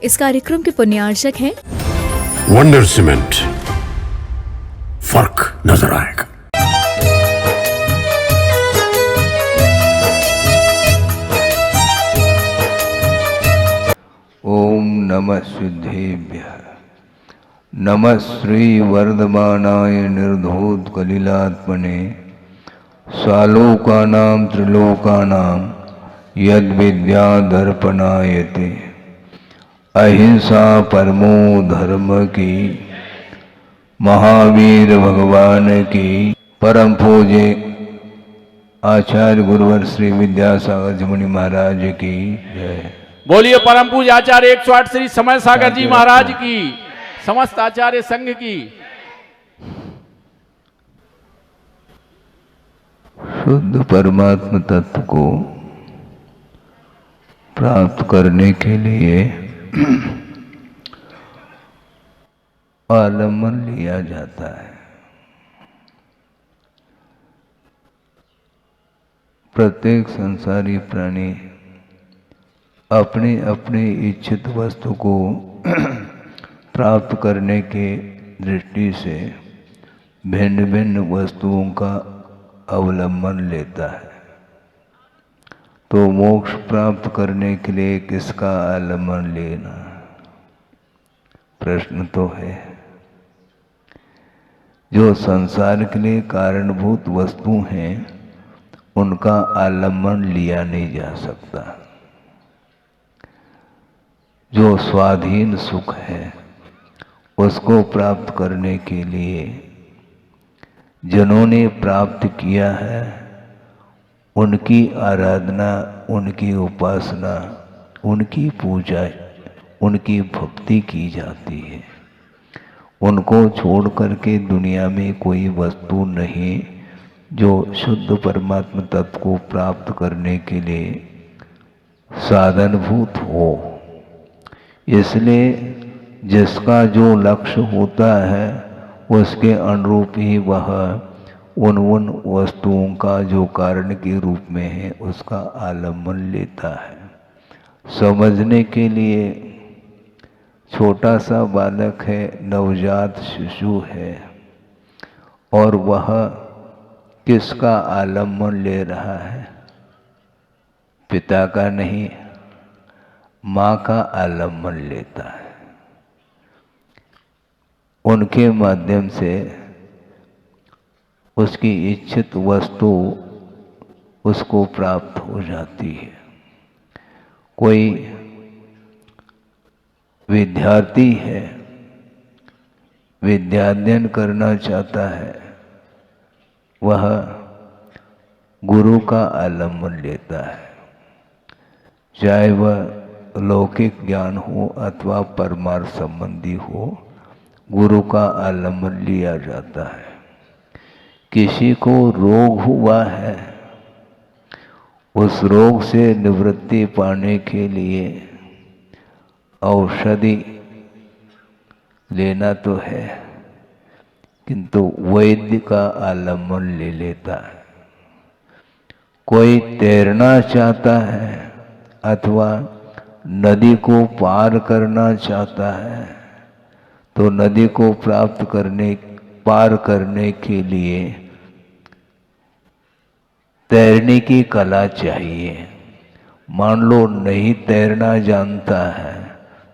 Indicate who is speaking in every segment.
Speaker 1: इस कार्यक्रम के पुण्यार्चक हैं
Speaker 2: वंडर सीमेंट, फर्क नजर आएगा।
Speaker 3: ओम नमः सिद्धेभ्यः। नमः श्री वर्धमानाय निर्धूत कलिलात्मने सालोकानां त्रिलोकानां यद विद्या दर्पणायते। अहिंसा परमो धर्म की, महावीर भगवान की। परम पूज्य आचार्य गुरुवर श्री विद्यासागर जी मुनि महाराज की जय।
Speaker 4: बोलिए परम पूज्य आचार्य 108 श्री समय सागर जी महाराज की, समस्त आचार्य संघ की।
Speaker 3: शुद्ध परमात्म तत्व को प्राप्त करने के लिए आलम्बन लिया जाता है। प्रत्येक संसारी प्राणी अपने अपने इच्छित वस्तु को प्राप्त करने के दृष्टि से भिन्न भिन्न वस्तुओं का अवलंबन लेता है। तो मोक्ष प्राप्त करने के लिए किसका आलम्बन लेना, प्रश्न तो है। जो संसार के लिए कारणभूत वस्तु हैं उनका आलम्बन लिया नहीं जा सकता। जो स्वाधीन सुख है उसको प्राप्त करने के लिए जिन्होंने प्राप्त किया है उनकी आराधना, उनकी उपासना, उनकी पूजा, उनकी भक्ति की जाती है। उनको छोड़ करके दुनिया में कोई वस्तु नहीं जो शुद्ध परमात्म तत्व को प्राप्त करने के लिए साधनभूत हो। इसलिए जिसका जो लक्ष्य होता है उसके अनुरूप ही वह उन वस्तुओं का जो कारण के रूप में है उसका आलम्बन लेता है। समझने के लिए छोटा सा बालक है, नवजात शिशु है, और वह किसका आलम्बन ले रहा है? पिता का नहीं, माँ का आलम्बन लेता है। उनके माध्यम से उसकी इच्छित वस्तु उसको प्राप्त हो जाती है। कोई विद्यार्थी है, विद्याध्ययन करना चाहता है, वह गुरु का आलम्बन लेता है। चाहे वह लौकिक ज्ञान हो अथवा परमार्थ संबंधी हो, गुरु का आलम्बन लिया जाता है। किसी को रोग हुआ है, उस रोग से निवृत्ति पाने के लिए औषधि लेना तो है, किंतु वैद्य का आलम्बन ले लेता है। कोई तैरना चाहता है अथवा नदी को पार करना चाहता है, तो नदी को पार करने के लिए तैरने की कला चाहिए। मान लो नहीं तैरना जानता है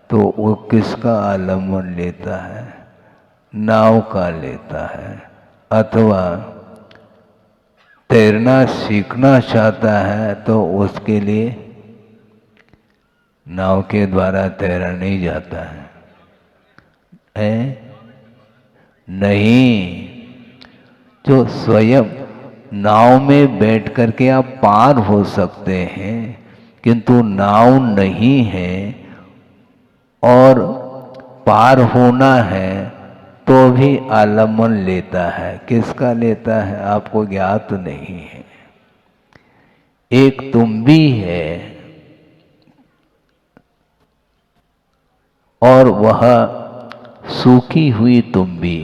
Speaker 3: तो वो किसका आलम्बन लेता है? नाव का लेता है। अथवा तैरना सीखना चाहता है तो उसके लिए नाव के द्वारा तैरा नहीं जाता है, नहीं। जो स्वयं नाव में बैठ करके आप पार हो सकते हैं, किंतु नाव नहीं है और पार होना है तो भी आलम्बन लेता है। किसका लेता है आपको ज्ञात नहीं है। एक तुम्बी है और वह सूखी हुई तुम्बी,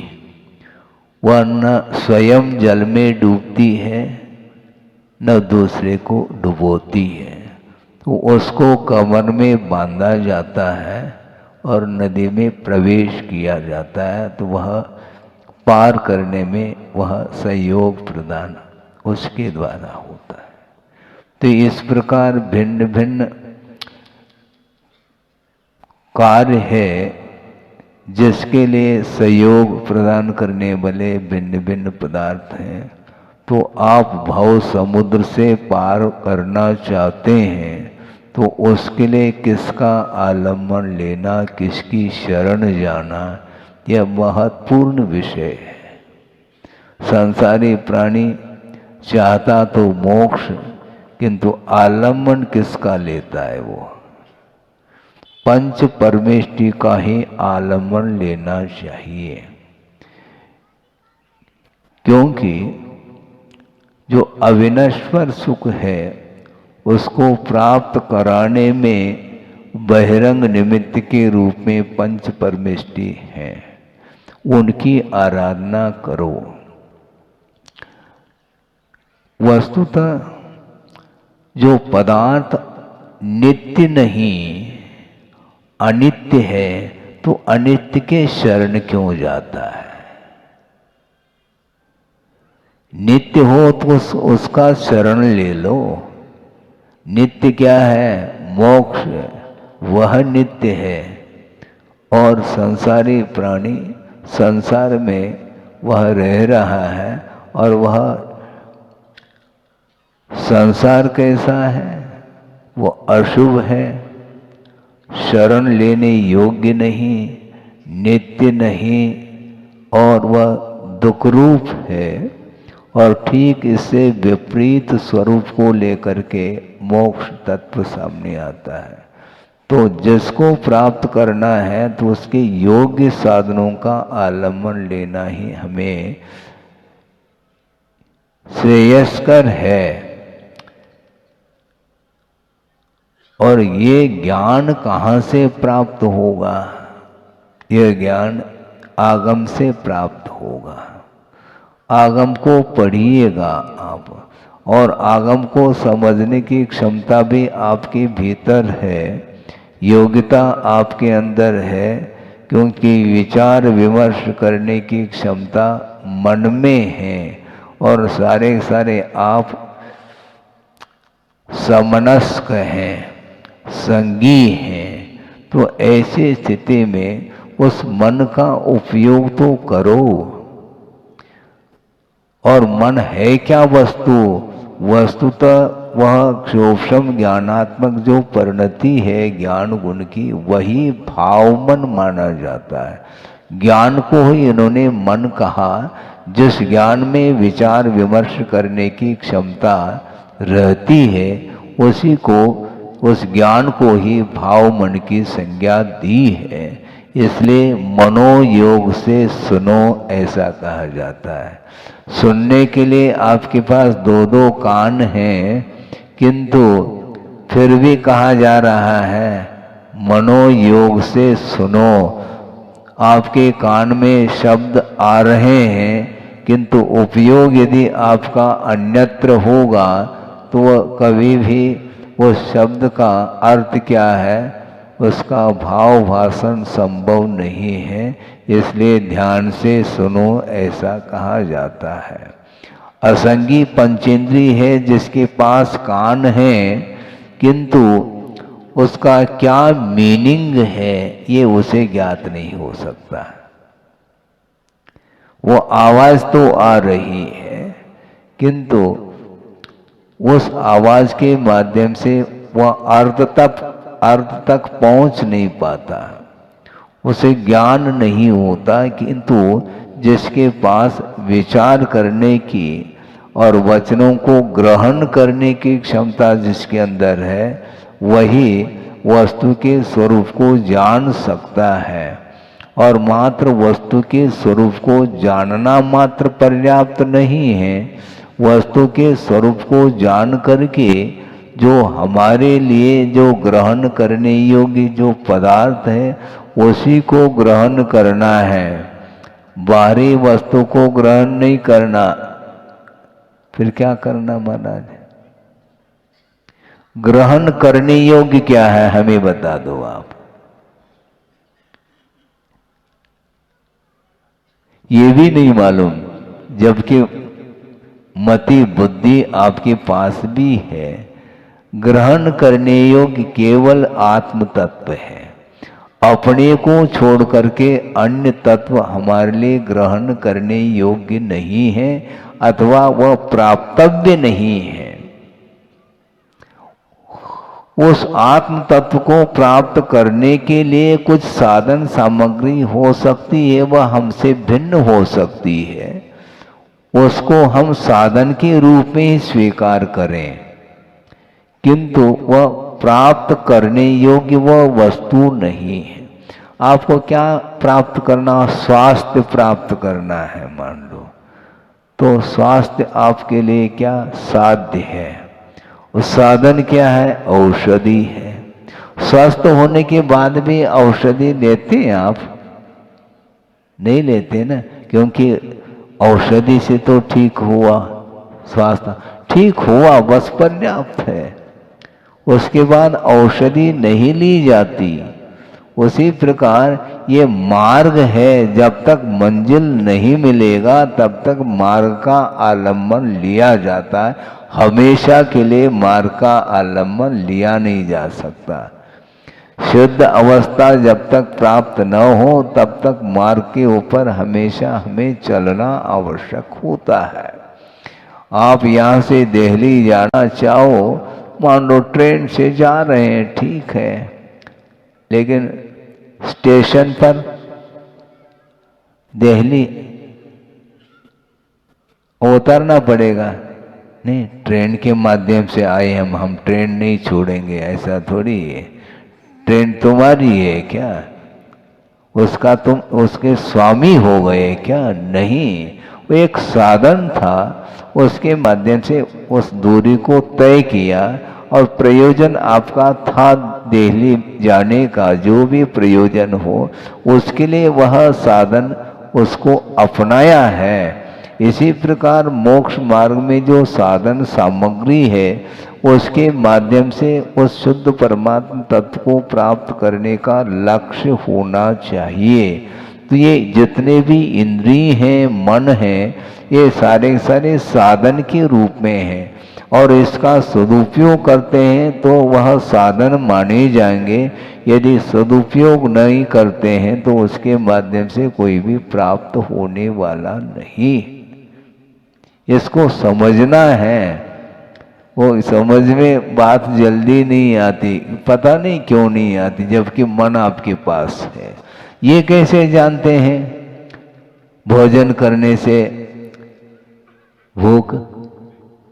Speaker 3: वह न स्वयं जल में डूबती है न दूसरे को डुबोती है। तो उसको कमर में बांधा जाता है और नदी में प्रवेश किया जाता है तो वह पार करने में वह सहयोग प्रदान उसके द्वारा होता है। तो इस प्रकार भिन्न भिन्न कार्य है जिसके लिए सहयोग प्रदान करने वाले भिन्न भिन्न पदार्थ हैं। तो आप भव समुद्र से पार करना चाहते हैं तो उसके लिए किसका आलम्बन लेना, किसकी शरण जाना, यह महत्वपूर्ण विषय है। संसारी प्राणी चाहता तो मोक्ष, किंतु आलम्बन किसका लेता है? वो पंच परमेष्टि का ही आलम्बन लेना चाहिए, क्योंकि जो अविनश्वर सुख है उसको प्राप्त कराने में बहिरंग निमित्त के रूप में पंच परमेष्टि हैं, उनकी आराधना करो। वस्तुतः जो पदार्थ नित्य नहीं अनित्य है तो अनित्य के शरण क्यों जाता है? नित्य हो तो उसका शरण ले लो। नित्य क्या है? मोक्ष, वह नित्य है। और संसारी प्राणी संसार में वह रह रहा है और वह संसार कैसा है? वो अशुभ है, शरण लेने योग्य नहीं, नित्य नहीं और वह दुखरूप है। और ठीक इससे विपरीत स्वरूप को लेकर के मोक्ष तत्व सामने आता है। तो जिसको प्राप्त करना है तो उसके योग्य साधनों का आलम्बन लेना ही हमें श्रेयस्कर है। और ये ज्ञान कहाँ से प्राप्त होगा? यह ज्ञान आगम से प्राप्त होगा। आगम को पढ़िएगा आप, और आगम को समझने की क्षमता भी आपके भीतर है, योग्यता आपके अंदर है, क्योंकि विचार विमर्श करने की क्षमता मन में है और सारे आप समनस्क हैं, संगी हैं। तो ऐसी स्थिति में उस मन का उपयोग तो करो। और मन है क्या वस्तु? वस्तुतः वह सूक्ष्म ज्ञानात्मक जो परिणति है ज्ञान गुण की, वही भाव मन माना जाता है। ज्ञान को ही इन्होंने मन कहा। जिस ज्ञान में विचार विमर्श करने की क्षमता रहती है उसी को, उस ज्ञान को ही भाव मन की संज्ञा दी है। इसलिए मनोयोग से सुनो ऐसा कहा जाता है। सुनने के लिए आपके पास दो दो कान हैं, किंतु फिर भी कहा जा रहा है मनोयोग से सुनो। आपके कान में शब्द आ रहे हैं, किंतु उपयोग यदि आपका अन्यत्र होगा तो कभी भी उस शब्द का अर्थ क्या है, उसका भाव भाषण संभव नहीं है। इसलिए ध्यान से सुनो ऐसा कहा जाता है। असंगी पंचेंद्रिय है जिसके पास कान है, किंतु उसका क्या मीनिंग है ये उसे ज्ञात नहीं हो सकता। वो आवाज तो आ रही है, किंतु उस आवाज के माध्यम से वह अर्थ तक पहुंच नहीं पाता, उसे ज्ञान नहीं होता। किंतु जिसके पास विचार करने की और वचनों को ग्रहण करने की क्षमता जिसके अंदर है, वही वस्तु के स्वरूप को जान सकता है। और मात्र वस्तु के स्वरूप को जानना मात्र पर्याप्त नहीं है। वस्तु के स्वरूप को जान करके जो हमारे लिए जो ग्रहण करने योग्य जो पदार्थ है उसी को ग्रहण करना है, बाहरी वस्तु को ग्रहण नहीं करना। फिर क्या करना महाराज? ग्रहण करने योग्य क्या है हमें बता दो आप। ये भी नहीं मालूम, जबकि मति बुद्धि आपके पास भी है। ग्रहण करने योग्य केवल आत्म तत्व है। अपने को छोड़ करके अन्य तत्व हमारे लिए ग्रहण करने योग्य नहीं है अथवा वह प्राप्तव्य नहीं है। उस आत्म तत्व को प्राप्त करने के लिए कुछ साधन सामग्री हो सकती है, वह हमसे भिन्न हो सकती है, उसको हम साधन के रूप में ही स्वीकार करें, किंतु वह प्राप्त करने योग्य वह वस्तु नहीं है। आपको क्या प्राप्त करना? स्वास्थ्य प्राप्त करना है मान लो, तो स्वास्थ्य आपके लिए क्या साध्य है? उस साधन क्या है? औषधि है। स्वस्थ होने के बाद भी औषधि लेते हैं आप? नहीं लेते ना, क्योंकि औषधि से तो ठीक हुआ, स्वास्थ्य ठीक हुआ बस पर्याप्त है, उसके बाद औषधि नहीं ली जाती। उसी प्रकार ये मार्ग है, जब तक मंजिल नहीं मिलेगा तब तक मार्ग का आलम्बन लिया जाता है, हमेशा के लिए मार्ग का आलम्बन लिया नहीं जा सकता। शुद्ध अवस्था जब तक प्राप्त न हो तब तक मार्ग के ऊपर हमेशा हमें चलना आवश्यक होता है। आप यहाँ से दिल्ली जाना चाहो, मान लो ट्रेन से जा रहे हैं, ठीक है, लेकिन स्टेशन पर दिल्ली उतरना पड़ेगा। नहीं, ट्रेन के माध्यम से आए हम ट्रेन नहीं छोड़ेंगे, ऐसा थोड़ी है। ट्रेन तुम्हारी है क्या? उसका तुम उसके स्वामी हो गए क्या? नहीं, वो एक साधन था, उसके माध्यम से उस दूरी को तय किया और प्रयोजन आपका था दिल्ली जाने का, जो भी प्रयोजन हो उसके लिए वह साधन उसको अपनाया है। इसी प्रकार मोक्ष मार्ग में जो साधन सामग्री है उसके माध्यम से उस शुद्ध परमात्मा तत्व को प्राप्त करने का लक्ष्य होना चाहिए। तो ये जितने भी इंद्रिय हैं, मन है, ये सारे सारे साधन के रूप में हैं और इसका सदुपयोग करते हैं तो वह साधन माने जाएंगे। यदि सदुपयोग नहीं करते हैं तो उसके माध्यम से कोई भी प्राप्त होने वाला नहीं। इसको समझना है। वो समझ में बात जल्दी नहीं आती, पता नहीं क्यों नहीं आती, जबकि मन आपके पास है। ये कैसे जानते हैं? भोजन करने से भूख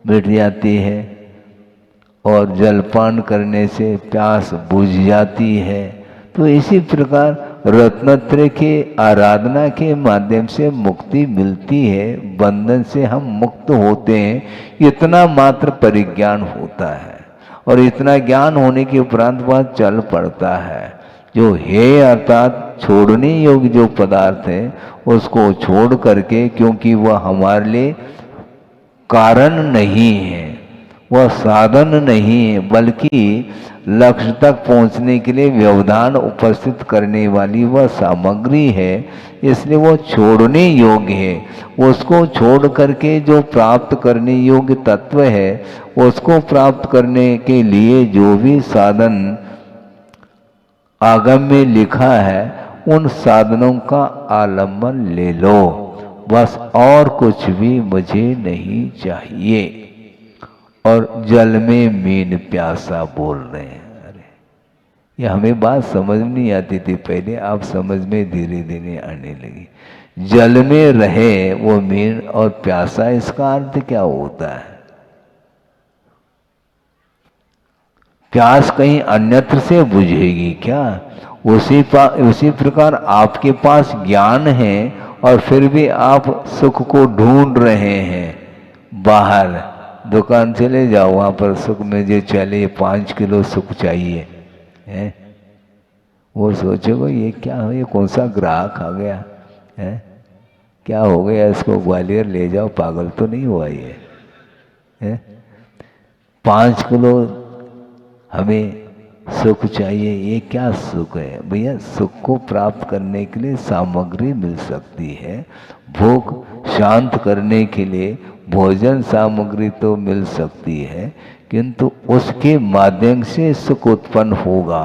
Speaker 3: मिट जाती है और जलपान करने से प्यास बुझ जाती है। तो इसी प्रकार रत्नत्रय के आराधना के माध्यम से मुक्ति मिलती है, बंधन से हम मुक्त होते हैं, इतना मात्र परिज्ञान होता है। और इतना ज्ञान होने के उपरांत वह चल पड़ता है। जो है अर्थात छोड़ने योग्य जो पदार्थ है उसको छोड़ करके, क्योंकि वह हमारे लिए कारण नहीं है, वह साधन नहीं है, बल्कि लक्ष्य तक पहुंचने के लिए व्यवधान उपस्थित करने वाली वह सामग्री है, इसलिए वो छोड़ने योग्य है। उसको छोड़ करके जो प्राप्त करने योग्य तत्व है उसको प्राप्त करने के लिए जो भी साधन आगम में लिखा है उन साधनों का आलम्बन ले लो, बस और कुछ भी मुझे नहीं चाहिए। और जल में मीन प्यासा बोल रहे हैं। अरे ये हमें बात समझ नहीं आती थी पहले, आप समझ में धीरे धीरे आने लगी। जल में रहे वो मीन और प्यासा, इसका अर्थ क्या होता है? प्यास कहीं अन्यत्र से बुझेगी क्या? उसी प्रकार आपके पास ज्ञान है और फिर भी आप सुख को ढूंढ रहे हैं बाहर। दुकान चले जाओ, वहां पर सुख में जो चले 5 किलो सुख चाहिए है, वो सोचोगे ये क्या हो, ये कौन सा ग्राहक आ गया है, क्या हो गया इसको, ग्वालियर ले जाओ, पागल तो नहीं हुआ ये है? 5 किलो हमें सुख चाहिए, ये क्या सुख है भैया? सुख को प्राप्त करने के लिए सामग्री मिल सकती है, भूख शांत करने के लिए भोजन सामग्री तो मिल सकती है, किंतु उसके माध्यम से सुख उत्पन्न होगा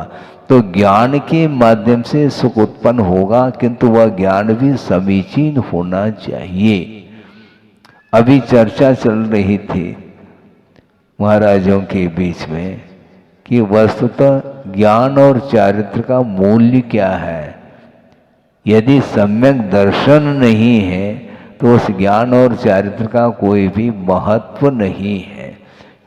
Speaker 3: तो ज्ञान के माध्यम से सुख उत्पन्न होगा, किंतु वह ज्ञान भी समीचीन होना चाहिए। अभी चर्चा चल रही थी महाराजों के बीच में कि वस्तुतः ज्ञान और चारित्र का मूल्य क्या है। यदि सम्यक दर्शन नहीं है तो उस ज्ञान और चारित्र का कोई भी महत्व नहीं है,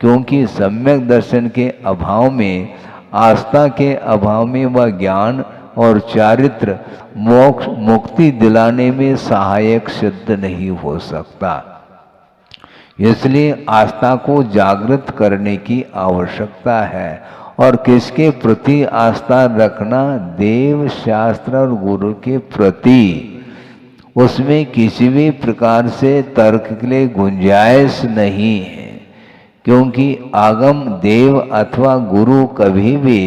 Speaker 3: क्योंकि सम्यक दर्शन के अभाव में, आस्था के अभाव में वह ज्ञान और चारित्र मोक्ष मुक्ति दिलाने में सहायक सिद्ध नहीं हो सकता। इसलिए आस्था को जागृत करने की आवश्यकता है। और किसके प्रति आस्था रखना? देव, शास्त्र और गुरु के प्रति। उसमें किसी भी प्रकार से तर्क के लिए गुंजाइश नहीं है, क्योंकि आगम, देव अथवा गुरु कभी भी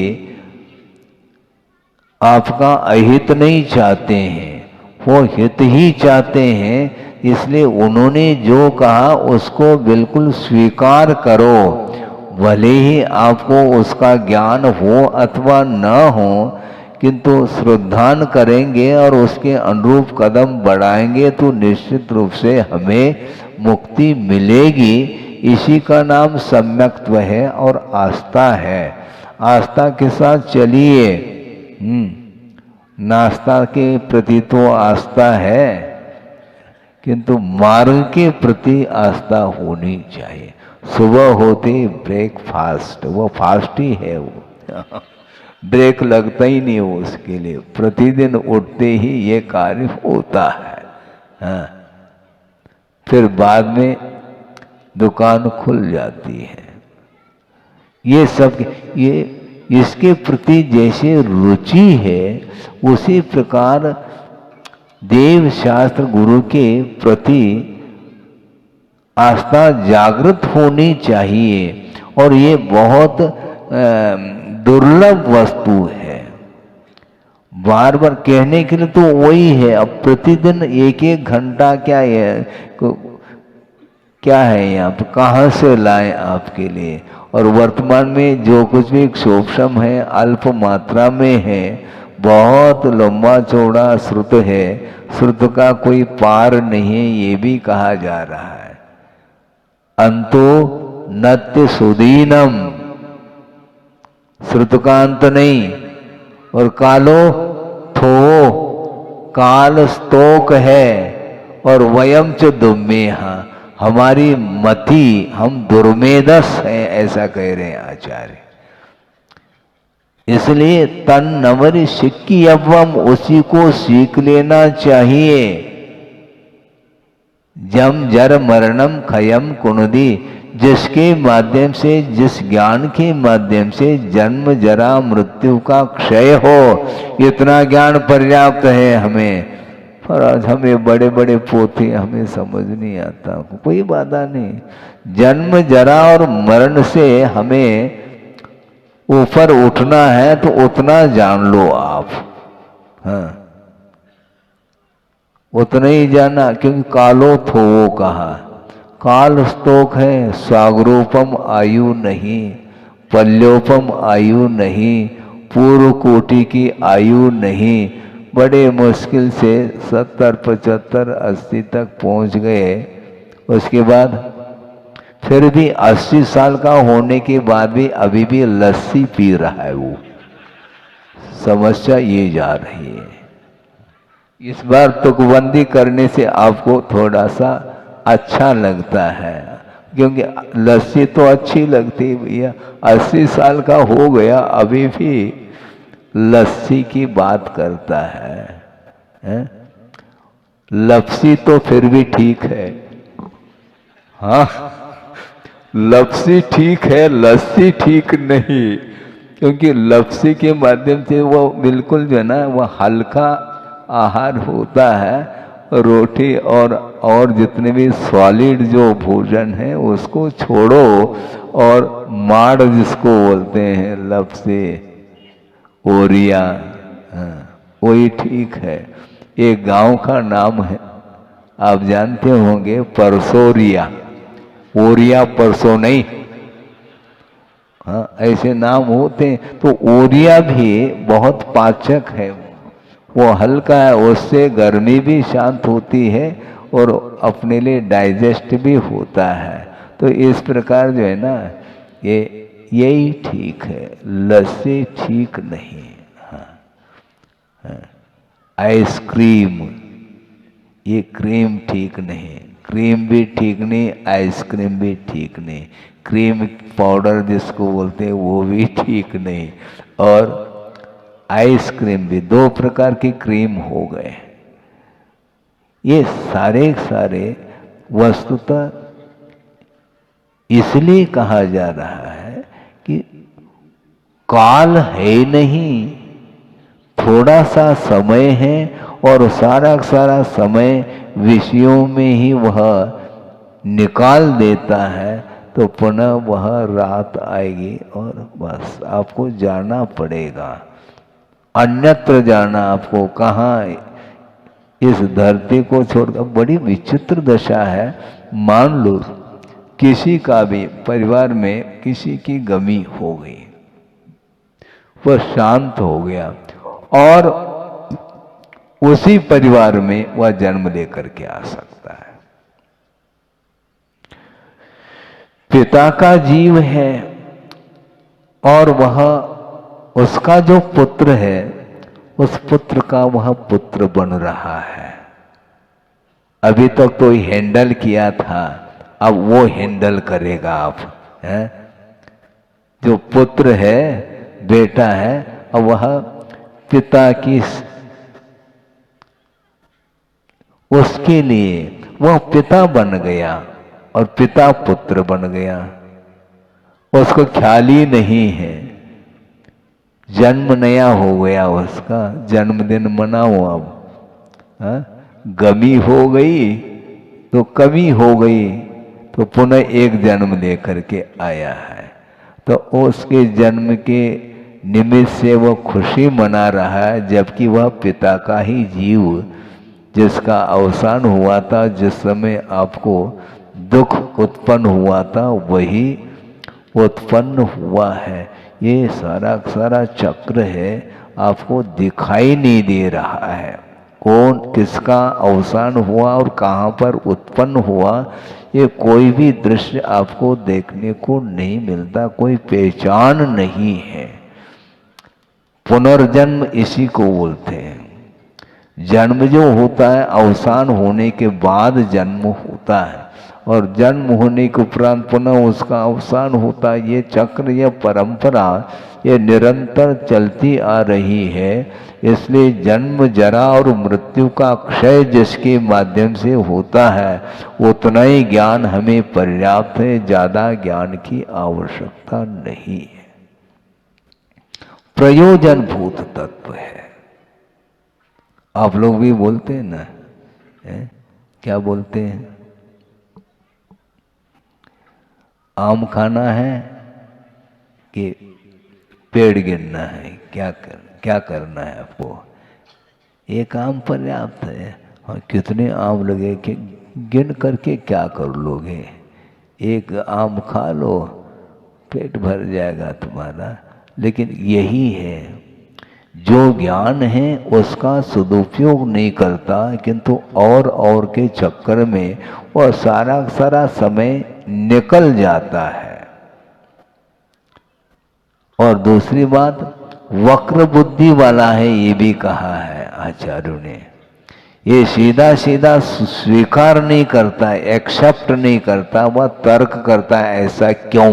Speaker 3: आपका अहित नहीं चाहते हैं, वो हित ही चाहते हैं। इसलिए उन्होंने जो कहा उसको बिल्कुल स्वीकार करो, भले ही आपको उसका ज्ञान हो अथवा न हो, किंतु श्रद्धान करेंगे और उसके अनुरूप कदम बढ़ाएंगे तो निश्चित रूप से हमें मुक्ति मिलेगी। इसी का नाम सम्यक्त्व है और आस्था है। आस्था के साथ चलिए। नास्ता के प्रति तो आस्था है, किंतु मार्ग के प्रति आस्था होनी चाहिए। सुबह होते ब्रेकफास्ट, वो फास्ट ही है, वो ब्रेक लगता ही नहीं हो उसके लिए, प्रतिदिन उठते ही ये कार्य होता है। हाँ, फिर बाद में दुकान खुल जाती है। ये सब, ये इसके प्रति जैसे रुचि है उसी प्रकार देव, शास्त्र, गुरु के प्रति आस्था जागृत होनी चाहिए। और ये बहुत दुर्लभ वस्तु है। बार बार कहने के लिए तो वही है। अब प्रतिदिन एक एक घंटा क्या है, क्या है यहाँ पर, कहाँ से लाएं आपके लिए? और वर्तमान में जो कुछ भी शोभसम है अल्प मात्रा में है, बहुत लंबा चौड़ा श्रुत है, श्रुत का कोई पार नहीं है, ये भी कहा जा रहा है। अंतो नत्य सुदीनम, श्रुत का अंत नहीं। और कालो थो, काल स्तोक है। और वयम च दुर्मेहा, हमारी मति, हम दुर्मेधस हैं, ऐसा कह रहे हैं आचार्य। इसलिए तन नवरी सिक्की अवम, उसी को सीख लेना चाहिए। जम जर मरणम खयम कुनुदी, जिसके माध्यम से, जिस ज्ञान के माध्यम से जन्म जरा मृत्यु का क्षय हो, इतना ज्ञान पर्याप्त है हमें। पर आज हमें बड़े बड़े पोथे हमें समझ नहीं आता, कोई बाधा नहीं। जन्म जरा और मरण से हमें ऊपर उठना है तो उतना जान लो आप। हाँ, उतना ही जाना, क्योंकि कालो थो वो कहा। काल स्तोक है, स्वागरूपम आयु नहीं, पल्योपम आयु नहीं, पूर्व कोटि की आयु नहीं। बड़े मुश्किल से 70, 75, 80 तक पहुंच गए। उसके बाद फिर भी 80 साल का होने के बाद भी अभी भी लस्सी पी रहा है वो। समस्या ये जा रही है। इस बार तुकबंदी करने से आपको थोड़ा सा अच्छा लगता है, क्योंकि लस्सी तो अच्छी लगती है भैया। 80 साल का हो गया अभी भी लस्सी की बात करता है? लपसी तो फिर भी ठीक है। हाँ, लपसी ठीक है, लस्सी ठीक नहीं, क्योंकि लपसी के माध्यम से वो बिल्कुल जो है ना, वो हल्का आहार होता है। रोटी और जितने भी सॉलिड जो भोजन है उसको छोड़ो, और माड़ जिसको बोलते हैं लपसी, ओरिया, हाँ, वही ठीक है। एक गांव का नाम है, आप जानते होंगे, परसोरिया। ओरिया परसो नहीं, हाँ, ऐसे नाम होते हैं। तो ओरिया भी बहुत पाचक है, वो हल्का है, उससे गर्मी भी शांत होती है और अपने लिए डाइजेस्ट भी होता है। तो इस प्रकार जो है ना, यही ठीक है, लस्सी ठीक नहीं। हाँ, हाँ। आइसक्रीम, ये क्रीम ठीक नहीं, क्रीम भी ठीक नहीं, आइसक्रीम भी ठीक नहीं, क्रीम पाउडर जिसको बोलते हैं वो भी ठीक नहीं, और आइसक्रीम भी, दो प्रकार की क्रीम हो गए। ये सारे सारे वस्तुतः इसलिए कहा जा रहा है कि काल है नहीं, थोड़ा सा समय है और सारा सारा समय विषयों में ही वह निकाल देता है, तो पुनः वह रात आएगी और बस आपको जाना पड़ेगा, अन्यत्र जाना आपको। कहाँ, इस धरती को छोड़कर। बड़ी विचित्र दशा है। मान लो किसी का भी परिवार में किसी की गमी हो गई, वह शांत हो गया और उसी परिवार में वह जन्म लेकर के आ सकता है। पिता का जीव है और वह, उसका जो पुत्र है, उस पुत्र का वह पुत्र बन रहा है। अभी तक तो हैंडल किया था, अब वो हैंडल करेगा आप, हैं? जो पुत्र है, बेटा है, अब वह पिता की, उसके लिए वह पिता बन गया और पिता पुत्र बन गया। उसको ख्याल ही नहीं है, जन्म नया हो गया, उसका जन्मदिन मनाओ अब। हाँ? गमी हो गई तो कमी हो गई, तो पुनः एक जन्म लेकर के आया है। तो उसके जन्म के निमित्त से वह खुशी मना रहा है, जबकि वह पिता का ही जीव, जिसका अवसान हुआ था, जिस समय आपको दुख उत्पन्न हुआ था, वही उत्पन्न हुआ है। ये सारा सारा चक्र है, आपको दिखाई नहीं दे रहा है। कौन किसका अवसान हुआ और कहाँ पर उत्पन्न हुआ, ये कोई भी दृश्य आपको देखने को नहीं मिलता, कोई पहचान नहीं है। पुनर्जन्म इसी को बोलते हैं। जन्म जो होता है, अवसान होने के बाद जन्म होता है, और जन्म होने के उपरांत पुनः उसका अवसान होता है। ये चक्र, ये परंपरा, ये निरंतर चलती आ रही है। इसलिए जन्म, जरा और मृत्यु का क्षय जिसके माध्यम से होता है, उतना ही ज्ञान हमें पर्याप्त है, ज्यादा ज्ञान की आवश्यकता नहीं है। प्रयोजन भूत तत्व है। आप लोग भी बोलते हैं ना, क्या बोलते हैं? आम खाना है कि पेड़ गिनना है? क्या करना है आपको? एक आम पर्याप्त है। और कितने आम लगे कि गिन करके क्या कर लोगे? एक आम खा लो, पेट भर जाएगा तुम्हारा। लेकिन यही है, जो ज्ञान है उसका सदुपयोग नहीं करता, किंतु और के चक्कर में वह सारा सारा समय निकल जाता है। और दूसरी बात, वक्र बुद्धि वाला है, ये भी कहा है आचार्यों ने। ये सीधा सीधा स्वीकार नहीं करता, एक्सेप्ट नहीं करता, वह तर्क करता है, ऐसा क्यों,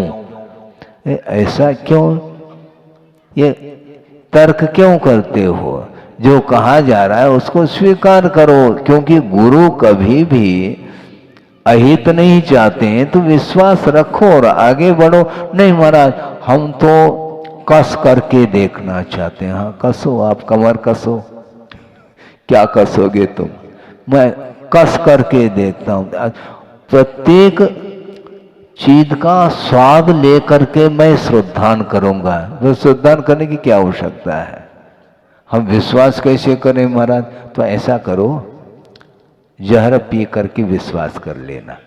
Speaker 3: ऐसा क्यों, ये तर्क क्यों करते हो? जो कहा जा रहा है उसको स्वीकार करो, क्योंकि गुरु कभी भी अहित नहीं चाहते हैं। तो विश्वास रखो और आगे बढ़ो। नहीं महाराज, हम तो कस करके देखना चाहते हैं। हाँ, कसो, आप कमर कसो। क्या कसोगे तुम? मैं कस करके देखता हूं। प्रत्येक चीज का स्वाद लेकर के मैं श्रद्धान करूंगा। तो श्रद्धान करने की क्या आवश्यकता है? हम विश्वास कैसे करें महाराज? तो ऐसा करो, जहर पी करके विश्वास कर लेना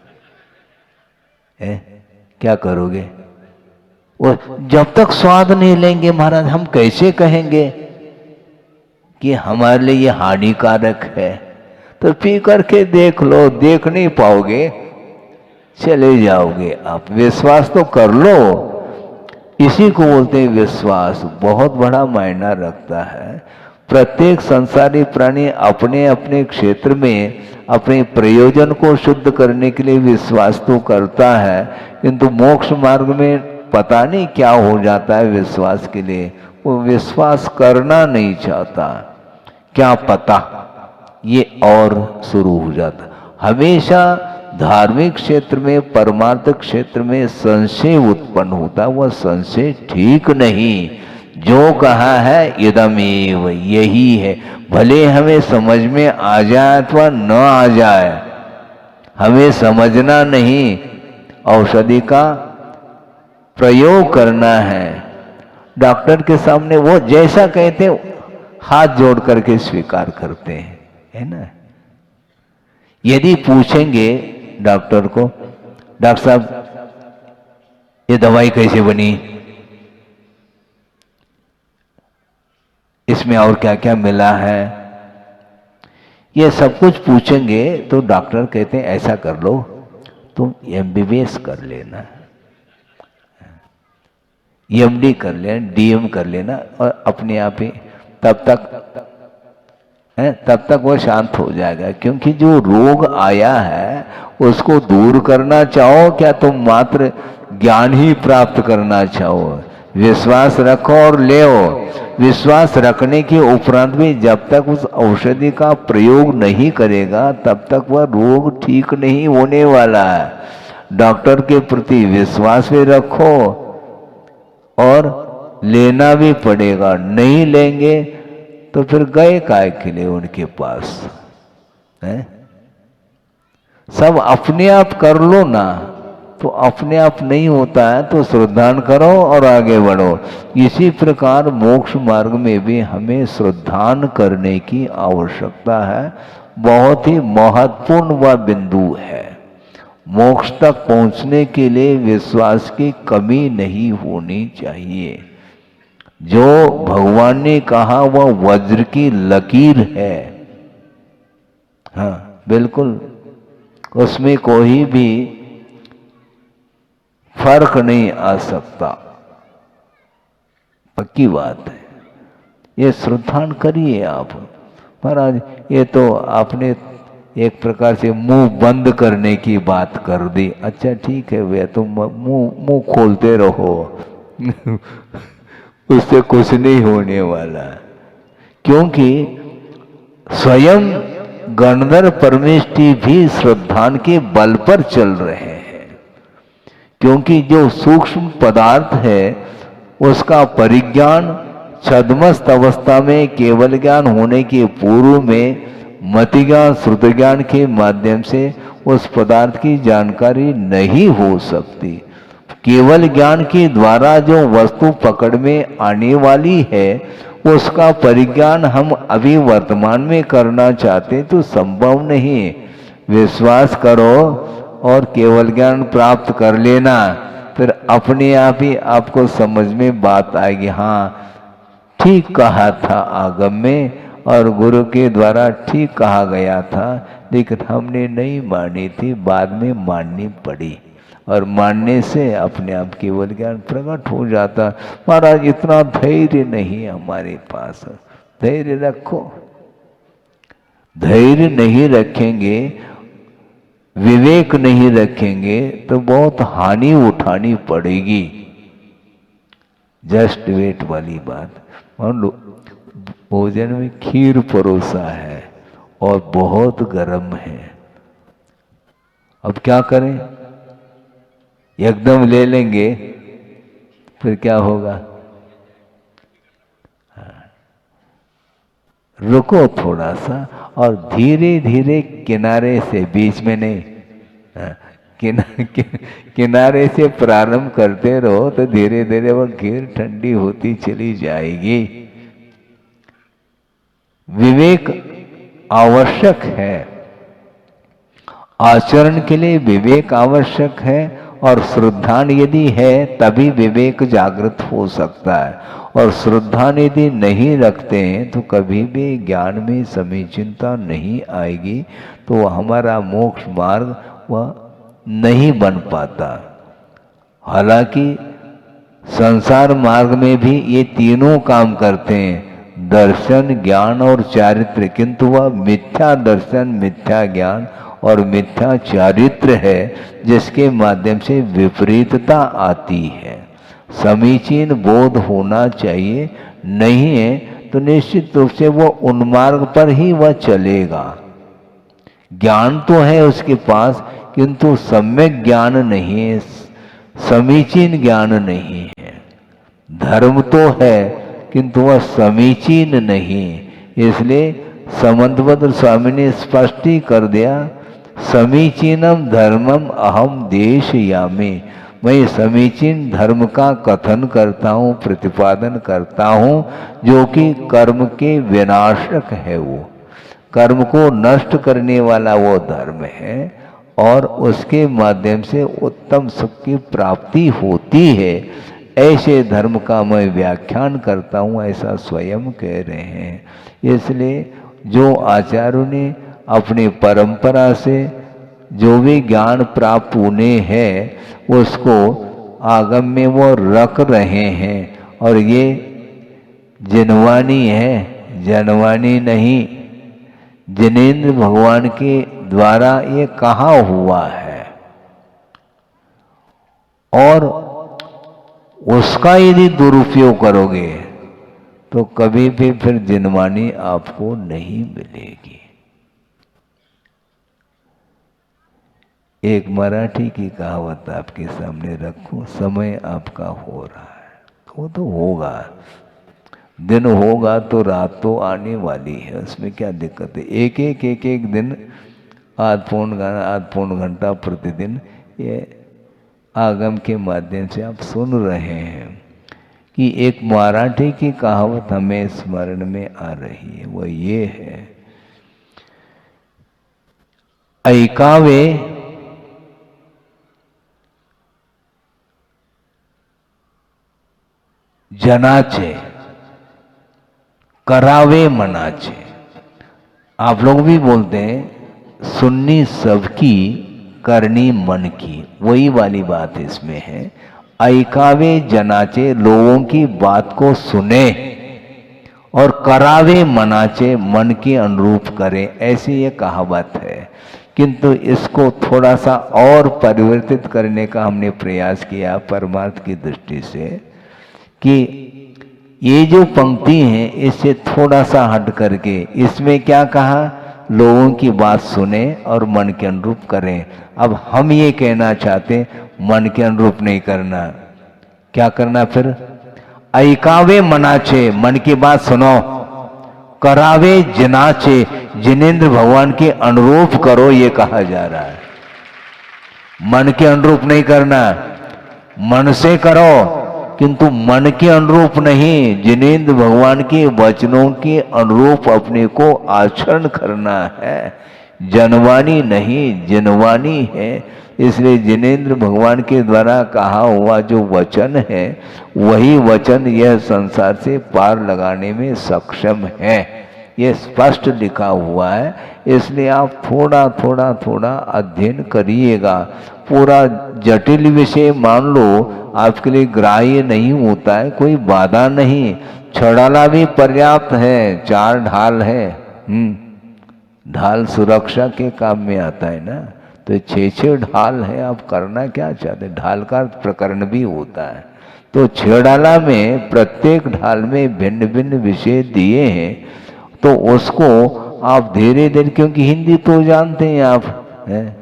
Speaker 3: है। क्या करोगे? वो जब तक स्वाद नहीं लेंगे महाराज, हम कैसे कहेंगे कि हमारे लिए ये हानिकारक है? तो पी करके देख लो, देख नहीं पाओगे चले जाओगे आप। विश्वास तो कर लो। इसी को बोलते हैं विश्वास। बहुत बड़ा मायना रखता है। प्रत्येक संसारी प्राणी अपने अपने क्षेत्र में अपने प्रयोजन को शुद्ध करने के लिए विश्वास तो करता है, किंतु मोक्ष मार्ग में पता नहीं क्या हो जाता है विश्वास के लिए। वो विश्वास करना नहीं चाहता, क्या पता ये और शुरू हो जाता। हमेशा धार्मिक क्षेत्र में, परमार्थ क्षेत्र में संशय उत्पन्न होता। वह संशय ठीक नहीं। जो कहा है इदमेव, यही है। भले हमें समझ में आ जाए अथवा न आ जाए, हमें समझना नहीं, औषधि का प्रयोग करना है। डॉक्टर के सामने वो जैसा कहते हाथ जोड़ करके स्वीकार करते हैं, है ना। यदि पूछेंगे डॉक्टर को, डॉक्टर साहब ये दवाई कैसे बनी, इसमें और क्या क्या मिला है, ये सब कुछ पूछेंगे तो डॉक्टर कहते हैं ऐसा कर लो, तुम एमबीबीएस कर लेना, एमडी कर लेना, डीएम कर लेना, और अपने आप ही तब तक वो शांत हो जाएगा। क्योंकि जो रोग आया है उसको दूर करना चाहो क्या तुम मात्र ज्ञान ही प्राप्त करना चाहो? विश्वास रखो और ले। विश्वास रखने के उपरांत भी जब तक उस औषधि का प्रयोग नहीं करेगा तब तक वह रोग ठीक नहीं होने वाला है। डॉक्टर के प्रति विश्वास भी रखो और लेना भी पड़ेगा। नहीं लेंगे तो फिर गए काय के लिए उनके पास है? सब अपने आप कर लो ना, तो अपने आप नहीं होता है तो श्रद्धान करो और आगे बढ़ो। इसी प्रकार मोक्ष मार्ग में भी हमें श्रद्धान करने की आवश्यकता है। बहुत ही महत्वपूर्ण वह बिंदु है। मोक्ष तक पहुंचने के लिए विश्वास की कमी नहीं होनी चाहिए। जो भगवान ने कहा वह वज्र की लकीर है। हाँ बिल्कुल, उसमें कोई भी फर्क नहीं आ सकता, पक्की बात है। ये श्रद्धान करिए आप। महाराज ये तो आपने एक प्रकार से मुंह बंद करने की बात कर दी। अच्छा ठीक है भैया, तुम मुंह खोलते रहो उससे कुछ नहीं होने वाला। क्योंकि स्वयं गणधर परमेष्टि भी श्रद्धान के बल पर चल रहे हैं। क्योंकि जो सूक्ष्म पदार्थ है उसका परिज्ञान छद्मस्त अवस्था में केवल ज्ञान होने के पूर्व में मति ज्ञान श्रुति ज्ञान के माध्यम से उस पदार्थ की जानकारी नहीं हो सकती। केवल ज्ञान के द्वारा जो वस्तु पकड़ में आने वाली है उसका परिज्ञान हम अभी वर्तमान में करना चाहते तो संभव नहीं। विश्वास करो और केवल ज्ञान प्राप्त कर लेना, फिर अपने आप ही आपको समझ में बात आएगी। हाँ ठीक कहा था आगम में और गुरु के द्वारा ठीक कहा गया था, लेकिन हमने नहीं मानी थी, बाद में माननी पड़ी। और मानने से अपने आप केवल ज्ञान प्रकट हो जाता। महाराज इतना धैर्य नहीं हमारे पास। धैर्य रखो। धैर्य नहीं रखेंगे, विवेक नहीं रखेंगे तो बहुत हानि उठानी पड़ेगी। जस्ट वेट वाली बात। मान लो भोजन में खीर परोसा है और बहुत गर्म है, अब क्या करें? एकदम ले लेंगे फिर क्या होगा? रुको थोड़ा सा और धीरे धीरे किनारे से, बीच में नहीं, किनारे से प्रारंभ करते रहो तो धीरे धीरे वह खीर ठंडी होती चली जाएगी। विवेक आवश्यक है, आचरण के लिए विवेक आवश्यक है, और श्रद्धान यदि है तभी विवेक जागृत हो सकता है। और श्रद्धान यदि नहीं रखते हैं तो कभी भी ज्ञान में समीचीनता नहीं आएगी, तो हमारा मोक्ष मार्ग वह नहीं बन पाता। हालांकि संसार मार्ग में भी ये तीनों काम करते हैं, दर्शन, ज्ञान और चारित्र, किंतु वह मिथ्या दर्शन, मिथ्या ज्ञान और मिथ्या चारित्र है जिसके माध्यम से विपरीतता आती है। समीचीन बोध होना चाहिए, नहीं है तो निश्चित रूप से वो उन्मार्ग पर ही वह चलेगा। ज्ञान तो है उसके पास किंतु सम्यक ज्ञान नहीं है, समीचीन ज्ञान नहीं है। धर्म तो है किंतु वह समीचीन नहीं। इसलिए समंतभद्र स्वामी ने स्पष्ट ही कर दिया, समीचीनम धर्मम अहम देशयामि। मैं समीचीन धर्म का कथन करता हूँ, प्रतिपादन करता हूँ, जो कि कर्म के विनाशक है। वो कर्म को नष्ट करने वाला वो धर्म है और उसके माध्यम से उत्तम सुख की प्राप्ति होती है। ऐसे धर्म का मैं व्याख्यान करता हूँ, ऐसा स्वयं कह रहे हैं। इसलिए जो आचार्यों ने अपनी परंपरा से जो भी ज्ञान प्राप्त उन्हें है उसको आगम में वो रख रहे हैं, और ये जिनवानी है, जनवानी नहीं। जिनेंद्र भगवान के द्वारा ये कहा हुआ है, और उसका यदि दुरुपयोग करोगे तो कभी भी फिर जिनवानी आपको नहीं मिलेगी। एक मराठी की कहावत आपके सामने रखूं, समय आपका हो रहा है, वो तो होगा, दिन होगा तो रात तो आने वाली है, उसमें क्या दिक्कत है। एक दिन आध पौन घंटा प्रतिदिन ये आगम के माध्यम से आप सुन रहे हैं कि एक मराठी की कहावत हमें स्मरण में आ रही है। वो ये है, ऐकावे जनाचे, करावे मनाचे। आप लोग भी बोलते हैं सुननी सबकी, करनी मन की, वही वाली बात इसमें है। ऐकावे जनाचे, लोगों की बात को सुने, और करावे मनाचे, मन के अनुरूप करें, ऐसी ये कहावत है। किंतु इसको थोड़ा सा और परिवर्तित करने का हमने प्रयास किया परमार्थ की दृष्टि से, कि ये जो पंक्ति है इससे थोड़ा सा हट करके इसमें क्या कहा, लोगों की बात सुने और मन के अनुरूप करें। अब हम ये कहना चाहते मन के अनुरूप नहीं करना, क्या करना फिर, ऐकावे मनाचे, मन की बात सुनो, करावे जनाचे, जिनेंद्र भगवान के अनुरूप करो, ये कहा जा रहा है। मन के अनुरूप नहीं करना, मन से करो किंतु मन के अनुरूप नहीं, जिनेंद्र भगवान के वचनों के अनुरूप अपने को आचरण करना है। जनवानी नहीं, जिनवानी है। इसलिए जिनेंद्र भगवान के द्वारा कहा हुआ जो वचन है वही वचन यह संसार से पार लगाने में सक्षम है, ये स्पष्ट लिखा हुआ है। इसलिए आप थोड़ा थोड़ा अध्ययन करिएगा। पूरा जटिल विषय मान लो आपके लिए ग्राह्य नहीं होता है, कोई बाधा नहीं। छड़ाला भी पर्याप्त है, 4 ढाल है। ढाल सुरक्षा के काम में आता है ना, तो 6 ढाल है। आप करना क्या चाहते, ढाल का प्रकरण भी होता है। तो 6 ढाला में प्रत्येक ढाल में भिन्न भिन्न विषय दिए हैं, तो उसको आप धीरे धीरे, क्योंकि हिंदी तो जानते हैं आप, हैं